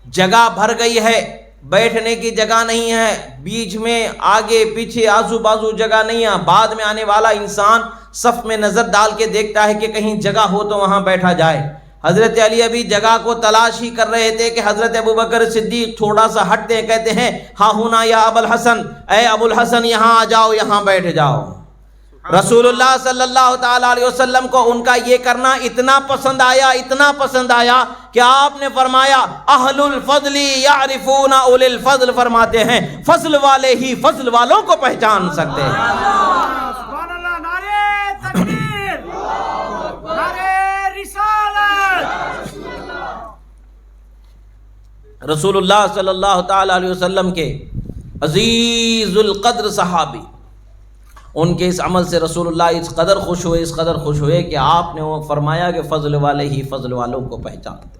جگہ بھر گئی ہے، بیٹھنے کی جگہ نہیں ہے، بیچ میں آگے پیچھے آزو بازو جگہ نہیں ہے، بعد میں آنے والا انسان صف میں نظر ڈال کے دیکھتا ہے کہ کہیں جگہ ہو تو وہاں بیٹھا جائے۔ حضرت علی ابھی جگہ کو تلاش ہی کر رہے تھے کہ حضرت ابوبکر صدیق تھوڑا سا ہٹتے ہیں، کہتے ہیں ہاں ہونا یا ابو الحسن، اے ابو الحسن یہاں آ جاؤ، یہاں بیٹھ جاؤ۔ رسول اللہ صلی اللہ تعالیٰ علیہ وسلم کو ان کا یہ کرنا اتنا پسند آیا کہ آپ نے فرمایا اہل الفضل یعرفون اولی الفضل، فرماتے ہیں فضل والے ہی فضل والوں کو پہچان سکتے ہیں۔ سبحان اللہ، نعرہ تکبیر، نعرہ رسالت۔ رسول اللہ صلی اللہ تعالیٰ علیہ وسلم کے عزیز القدر صحابی، ان کے اس عمل سے رسول اللہ اس قدر خوش ہوئے کہ آپ نے وہ فرمایا کہ فضل والے ہی فضل والوں کو پہچانتے۔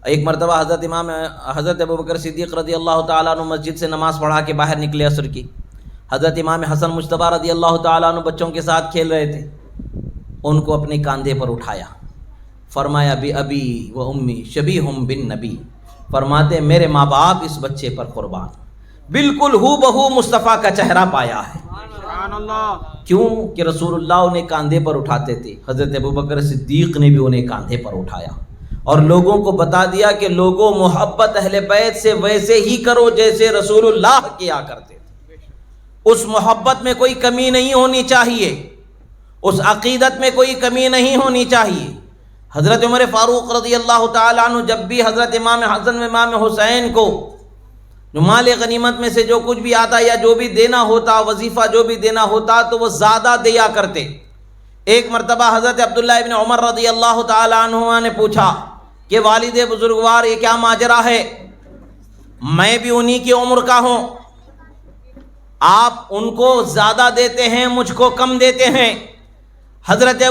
ایک مرتبہ حضرت ابوبکر صدیق رضی اللہ تعالیٰ عنہ مسجد سے نماز پڑھا کے باہر نکلے عصر کی۔ حضرت امام حسن مجتبیٰ رضی اللہ تعالیٰ عنہ بچوں کے ساتھ کھیل رہے تھے، ان کو اپنے کاندھے پر اٹھایا، فرمایا بی ابی و امی شبیہم بالنبی، فرماتے میرے ماں باپ اس بچے پر قربان، بالکل ہو بہو مصطفیٰ کا چہرہ پایا ہے۔ سبحان اللہ۔ کیوں کہ رسول اللہ انہیں کاندھے پر اٹھاتے تھے، حضرت ابوبکر صدیق نے بھی انہیں کاندھے پر اٹھایا اور لوگوں کو بتا دیا کہ لوگوں محبت اہل بیت سے ویسے ہی کرو جیسے رسول اللہ کیا کرتے تھے۔ اس محبت میں کوئی کمی نہیں ہونی چاہیے، اس عقیدت میں کوئی کمی نہیں ہونی چاہیے۔ حضرت عمر فاروق رضی اللہ تعالیٰ عنہ جب بھی حضرت امام حسن و امام حسین کو جو مال غنیمت میں سے جو کچھ بھی آتا یا جو بھی دینا ہوتا، وظیفہ جو بھی دینا ہوتا، تو وہ زیادہ دیا کرتے۔ ایک مرتبہ حضرت عبداللہ ابن عمر رضی اللہ تعالیٰ عنہ نے پوچھا کہ والد بزرگوار یہ کیا ماجرا ہے، میں بھی انہی کی عمر کا ہوں، آپ ان کو زیادہ دیتے ہیں مجھ کو کم دیتے ہیں۔ حضرت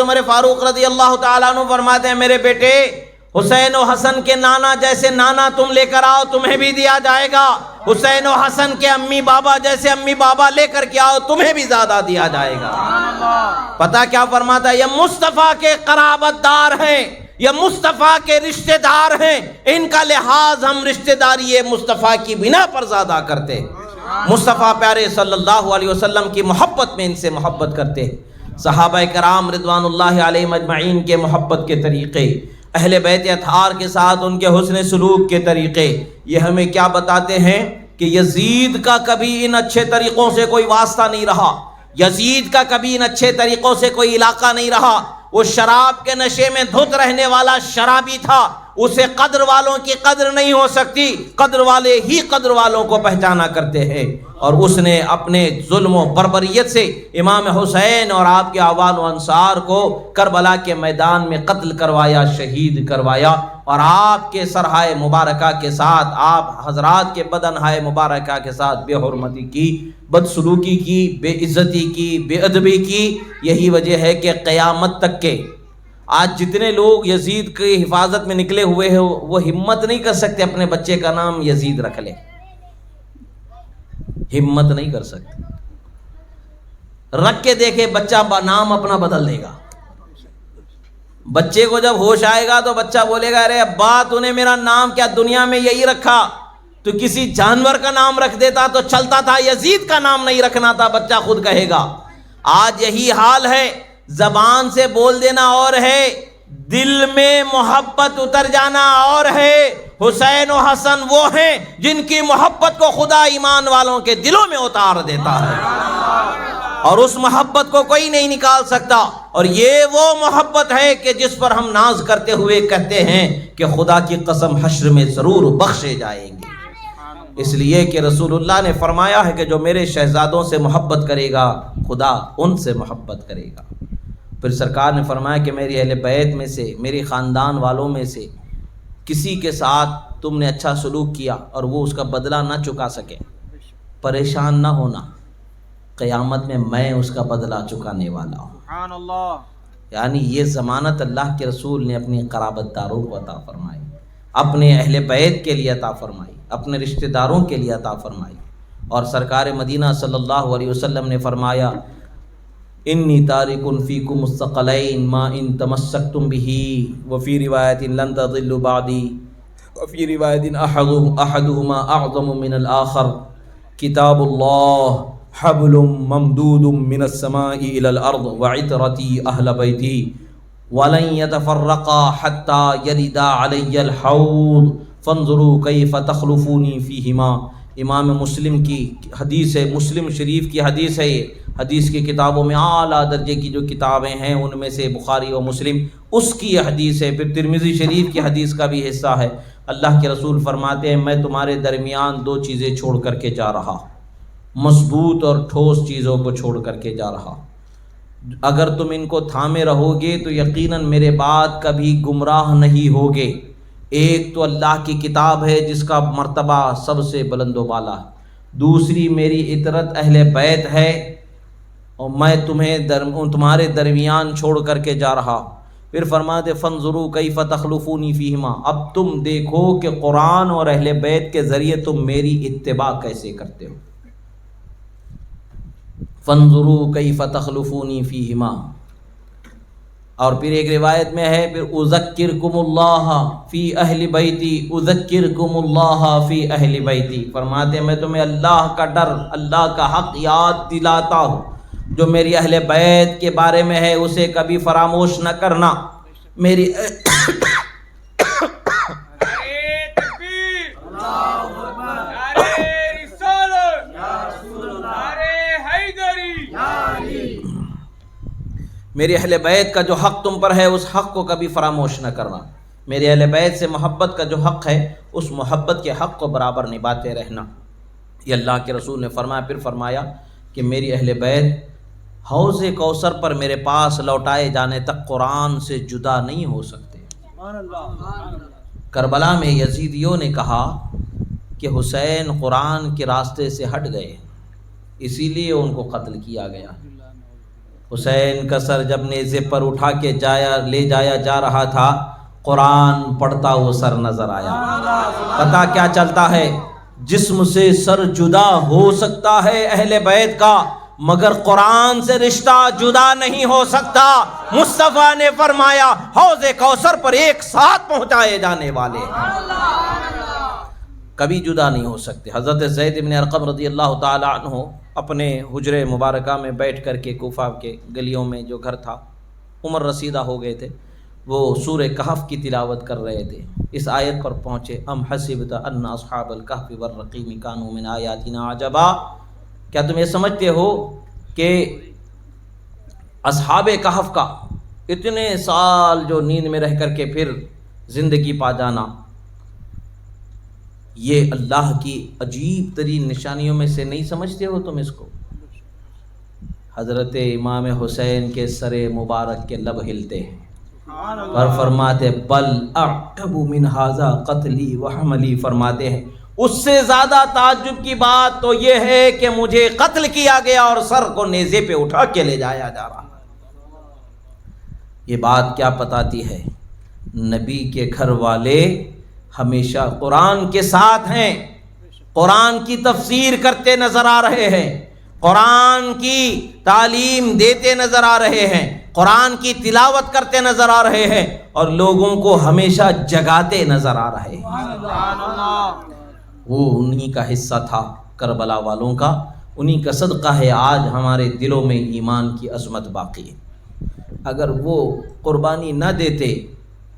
عمر فاروق رضی اللہ تعالیٰ عنہ فرماتے ہیں میرے بیٹے حسین و حسن کے نانا جیسے نانا تم لے کر آؤ تمہیں بھی دیا جائے گا، حسین و حسن کے امی بابا جیسے امی بابا لے کر کے آؤ تمہیں بھی زیادہ دیا جائے گا۔ پتہ کیا فرماتا ہے، یہ مصطفیٰ کے قرابت دار ہیں، یہ مصطفیٰ کے رشتہ دار ہیں، ان کا لحاظ ہم رشتہ داری مصطفیٰ کی بنا پر زیادہ کرتے، مصطفیٰ پیارے صلی اللہ علیہ وسلم کی محبت میں ان سے محبت کرتے۔ صحابہ کرام رضوان اللہ علیہم اجمعین کے محبت کے طریقے، اہل بیت اطہار کے ساتھ ان کے حسن سلوک کے طریقے، یہ ہمیں کیا بتاتے ہیں کہ یزید کا کبھی ان اچھے طریقوں سے کوئی واسطہ نہیں رہا، یزید کا کبھی ان اچھے طریقوں سے کوئی علاقہ نہیں رہا۔ وہ شراب کے نشے میں دھت رہنے والا شرابی تھا، اسے قدر والوں کی قدر نہیں ہو سکتی، قدر والے ہی قدر والوں کو پہچانا کرتے ہیں۔ اور اس نے اپنے ظلم و بربریت سے امام حسین اور آپ کے اعوان و انصار کو کربلا کے میدان میں قتل کروایا، شہید کروایا، اور آپ کے سرہائے مبارکہ کے ساتھ، آپ حضرات کے بدنہائے مبارکہ کے ساتھ بے حرمتی کی، بدسلوکی کی، بے عزتی کی، بے ادبی کی۔ یہی وجہ ہے کہ قیامت تک کے آج جتنے لوگ یزید کی حفاظت میں نکلے ہوئے ہیں وہ ہمت نہیں کر سکتے اپنے بچے کا نام یزید رکھ لیں، ہمت نہیں کر سکتے۔ رکھ کے دیکھے بچہ نام اپنا بدل دے گا۔ بچے کو جب ہوش آئے گا تو بچہ بولے گا ارے ابا تو نے میرا نام کیا دنیا میں یہی رکھا، تو کسی جانور کا نام رکھ دیتا تو چلتا تھا، یزید کا نام نہیں رکھنا تھا، بچہ خود کہے گا۔ آج یہی حال ہے، زبان سے بول دینا اور ہے، دل میں محبت اتر جانا اور ہے۔ حسین و حسن وہ ہیں جن کی محبت کو خدا ایمان والوں کے دلوں میں اتار دیتا ہے، اور اس محبت کو کوئی نہیں نکال سکتا۔ اور یہ وہ محبت ہے کہ جس پر ہم ناز کرتے ہوئے کہتے ہیں کہ خدا کی قسم حشر میں ضرور بخشے جائیں گے، اس لیے کہ رسول اللہ نے فرمایا ہے کہ جو میرے شہزادوں سے محبت کرے گا خدا ان سے محبت کرے گا۔ پھر سرکار نے فرمایا کہ میری اہل بیت میں سے، میری خاندان والوں میں سے کسی کے ساتھ تم نے اچھا سلوک کیا اور وہ اس کا بدلہ نہ چکا سکے، پریشان نہ ہونا، قیامت میں اس کا بدلہ چکانے والا ہوں۔ سبحان اللہ۔ یعنی یہ ضمانت اللہ کے رسول نے اپنی قرابت داروں کو عطا فرمائی، اپنے اہل بیت کے لیے عطا فرمائی، اپنے رشتہ داروں کے لیے عطا فرمائی۔ اور سرکار مدینہ صلی اللہ علیہ وسلم نے فرمایا انی تارک فیکم الثقلین ما ان تمسکتم به وفی روایت لن تضلوا بعدی وفی روایت احدهما اعظم من الآخر کتاب اللہ حبل ممدود من السماء الى الارض وعطرتی اہل بیتی ولن يتفرقا حتى يردا علی الحوض فانظروا کیف تخلفونی فیہما۔ امام مسلم کی حدیث ہے، مسلم شریف کی حدیث ہے یہ۔ حدیث کی کتابوں میں اعلیٰ درجے کی جو کتابیں ہیں ان میں سے بخاری و مسلم، اس کی یہ حدیث ہے۔ پھر ترمذی شریف کی حدیث کا بھی حصہ ہے۔ اللہ کے رسول فرماتے ہیں میں تمہارے درمیان دو چیزیں چھوڑ کر کے جا رہا، مضبوط اور ٹھوس چیزوں کو چھوڑ کر کے جا رہا، اگر تم ان کو تھامے رہو گے تو یقیناً میرے بعد کبھی گمراہ نہیں ہوگے۔ ایک تو اللہ کی کتاب ہے جس کا مرتبہ سب سے بلند و بالا ہے، دوسری میری اطرت اہل بیت ہے، اور میں تمہارے درمیان چھوڑ کر کے جا رہا۔ پھر فرماتے فانظروا کیف تخلفونی فیہما، اب تم دیکھو کہ قرآن اور اہل بیت کے ذریعے تم میری اتباع کیسے کرتے ہو۔ فانظروا کیف تخلفونی فیہما۔ اور پھر ایک روایت میں ہے پھر اذکرکم اللہ فی اہل بیتی، اذکرکم اللہ فی اہل بیتی، فرماتے ہیں میں تمہیں اللہ کا ڈر، اللہ کا حق یاد دلاتا ہوں، جو میری اہل بیت کے بارے میں ہے اسے کبھی فراموش نہ کرنا۔ میری میری اہل بیت کا جو حق تم پر ہے اس حق کو کبھی فراموش نہ کرنا، میرے اہل بیت سے محبت کا جو حق ہے اس محبت کے حق کو برابر نبھاتے رہنا۔ یہ اللہ کے رسول نے فرمایا۔ پھر فرمایا کہ میری اہل بیت حوض کوثر پر میرے پاس لوٹائے جانے تک قرآن سے جدا نہیں ہو سکتے۔ کربلا میں یزیدیوں نے کہا کہ حسین قرآن کے راستے سے ہٹ گئے، اسی لیے ان کو قتل کیا گیا۔ حسین کا سر جب نیزے پر اٹھا کے لے جایا جا رہا تھا، قرآن پڑھتا وہ سر نظر آیا۔ پتہ کیا چلتا ہے؟ جسم سے سر جدا ہو سکتا ہے اہل بیت کا، مگر قرآن سے رشتہ جدا نہیں ہو سکتا۔ مصطفیٰ نے فرمایا حوض کوثر پر ایک ساتھ پہنچائے جانے والے کبھی جدا نہیں ہو سکتے۔ حضرت زید بن ارقم رضی اللہ تعالی عنہ اپنے حجرے مبارکہ میں بیٹھ کر کے کوفہ کے گلیوں میں جو گھر تھا، عمر رسیدہ ہو گئے تھے، وہ سورہ کہف کی تلاوت کر رہے تھے۔ اس آیت پر پہنچے ام حسبت ان اصحاب الکہف والرقیم کانوا من آیاتنا عجبا، کیا تم یہ سمجھتے ہو کہ اصحاب کہف کا اتنے سال جو نیند میں رہ کر کے پھر زندگی پا جانا، یہ اللہ کی عجیب ترین نشانیوں میں سے نہیں سمجھتے ہو تم اس کو؟ حضرت امام حسین کے سر مبارک کے لب ہلتے ہیں اور فرماتے بل اعجب من ھذا قتلی وحملی، فرماتے ہیں اس سے زیادہ تعجب کی بات تو یہ ہے کہ مجھے قتل کیا گیا اور سر کو نیزے پہ اٹھا کے لے جایا جا رہا۔ یہ بات کیا بتاتی ہے؟ نبی کے گھر والے ہمیشہ قرآن کے ساتھ ہیں، قرآن کی تفسیر کرتے نظر آ رہے ہیں، قرآن کی تعلیم دیتے نظر آ رہے ہیں، قرآن کی تلاوت کرتے نظر آ رہے ہیں، اور لوگوں کو ہمیشہ جگاتے نظر آ رہے ہیں۔ وہ انہی کا حصہ تھا کربلا والوں کا، انہی کا صدقہ ہے آج ہمارے دلوں میں ایمان کی عظمت باقی ہے۔ اگر وہ قربانی نہ دیتے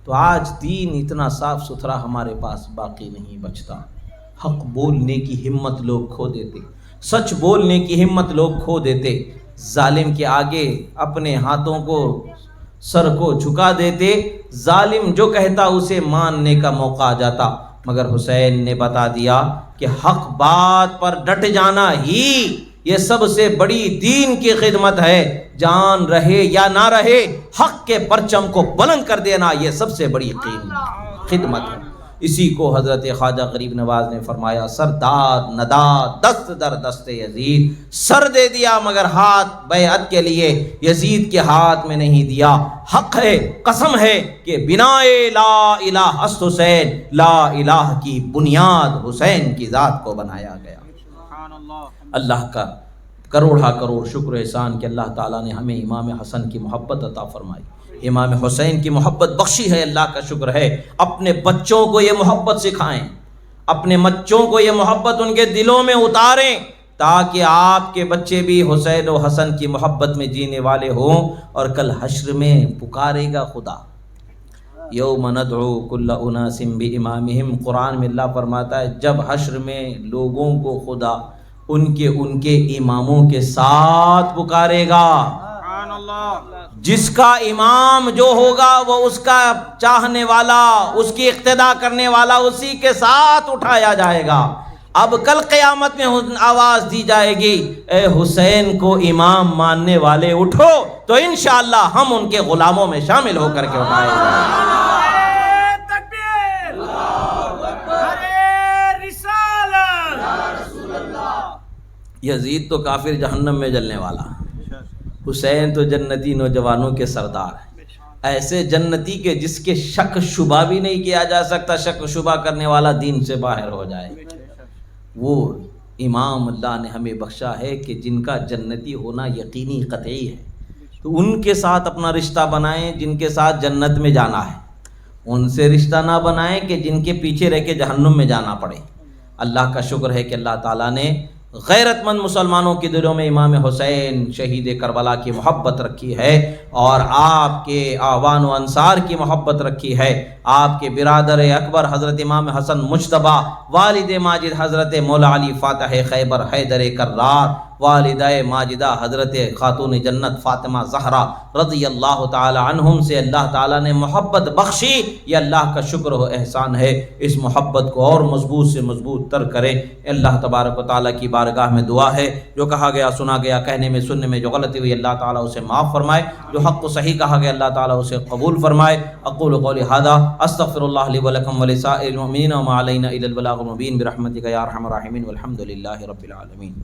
تو آج دین اتنا صاف ستھرا ہمارے پاس باقی نہیں بچتا۔ حق بولنے کی ہمت لوگ کھو دیتے، سچ بولنے کی ہمت لوگ کھو دیتے، ظالم کے آگے اپنے ہاتھوں کو سر کو جھکا دیتے، ظالم جو کہتا اسے ماننے کا موقع آ جاتا۔ مگر حسین نے بتا دیا کہ حق بات پر ڈٹ جانا ہی یہ سب سے بڑی دین کی خدمت ہے، جان رہے یا نہ رہے حق کے پرچم کو بلند کر دینا یہ سب سے بڑی خدمت ہے۔ اسی کو حضرت خواجہ غریب نواز نے فرمایا سرداد نداد دست در دست یزید، سر دے دیا مگر ہاتھ بیعت کے لیے یزید کے ہاتھ میں نہیں دیا۔ حق ہے، قسم ہے کہ بنا لا الہ است حسین، لا الہ کی بنیاد حسین کی ذات کو بنایا گیا۔ اللہ کا کروڑا کروڑ شکر احسان کہ اللہ تعالیٰ نے ہمیں امام حسن کی محبت عطا فرمائی، امام حسین کی محبت بخشی ہے، اللہ کا شکر ہے۔ اپنے بچوں کو یہ محبت سکھائیں، اپنے بچوں کو یہ محبت ان کے دلوں میں اتاریں، تاکہ آپ کے بچے بھی حسین و حسن کی محبت میں جینے والے ہوں، اور کل حشر میں پکارے گا خدا، یوم ندعو کل اناس بامامہم، قرآن میں اللہ فرماتا ہے جب حشر میں لوگوں کو خدا ان کے اماموں کے ساتھ پکارے گا، سبحان اللہ، جس کا امام جو ہوگا وہ اس کا چاہنے والا، اس کی اقتداء کرنے والا، اسی کے ساتھ اٹھایا جائے گا۔ اب کل قیامت میں آواز دی جائے گی، اے حسین کو امام ماننے والے اٹھو، تو انشاءاللہ ہم ان کے غلاموں میں شامل ہو کر کے اٹھائے جائیں گے۔ نعرہ تکبیر، نعرہ رسالت، یزید تو کافر جہنم میں جلنے والا، حسین تو جنتی نوجوانوں کے سردار ہیں، ایسے جنتی کے جس کے شک شبہ بھی نہیں کیا جا سکتا، شک شبہ کرنے والا دین سے باہر ہو جائے۔ وہ امام اللہ نے ہمیں بخشا ہے کہ جن کا جنتی ہونا یقینی قطعی ہے، تو ان کے ساتھ اپنا رشتہ بنائیں جن کے ساتھ جنت میں جانا ہے، ان سے رشتہ نہ بنائیں کہ جن کے پیچھے رہ کے جہنم میں جانا پڑے۔ اللہ کا شکر ہے کہ اللہ تعالیٰ نے غیرت مند مسلمانوں کے دلوں میں امام حسین شہید کربلا کی محبت رکھی ہے، اور آپ کے اعوان و انصار کی محبت رکھی ہے۔ آپ کے برادر اکبر حضرت امام حسن مجتبیٰ، والد ماجد حضرت مولا علی فاتح خیبر حیدر کرار، والدہ ماجدہ حضرت خاتون جنت فاطمہ زہرا رضی اللہ تعالی عنہم سے اللہ تعالیٰ نے محبت بخشی، یہ اللہ کا شکر و احسان ہے۔ اس محبت کو اور مضبوط سے مضبوط تر کریں۔ اللہ تبارک و تعالیٰ کی بارگاہ میں دعا ہے، جو کہا گیا سنا گیا، کہنے میں سننے میں جو غلطی ہوئی اللہ تعالیٰ اسے معاف فرمائے، جو حق و صحیح کہا گیا اللہ تعالیٰ اسے قبول فرمائے۔ اقول قولی ھذا استغفر اللہ لی ولکم ولسائر المؤمنین وما علینا الا البلاغ المبین برحمتک یا ارحم الراحمین والحمد للہ رب العالمین۔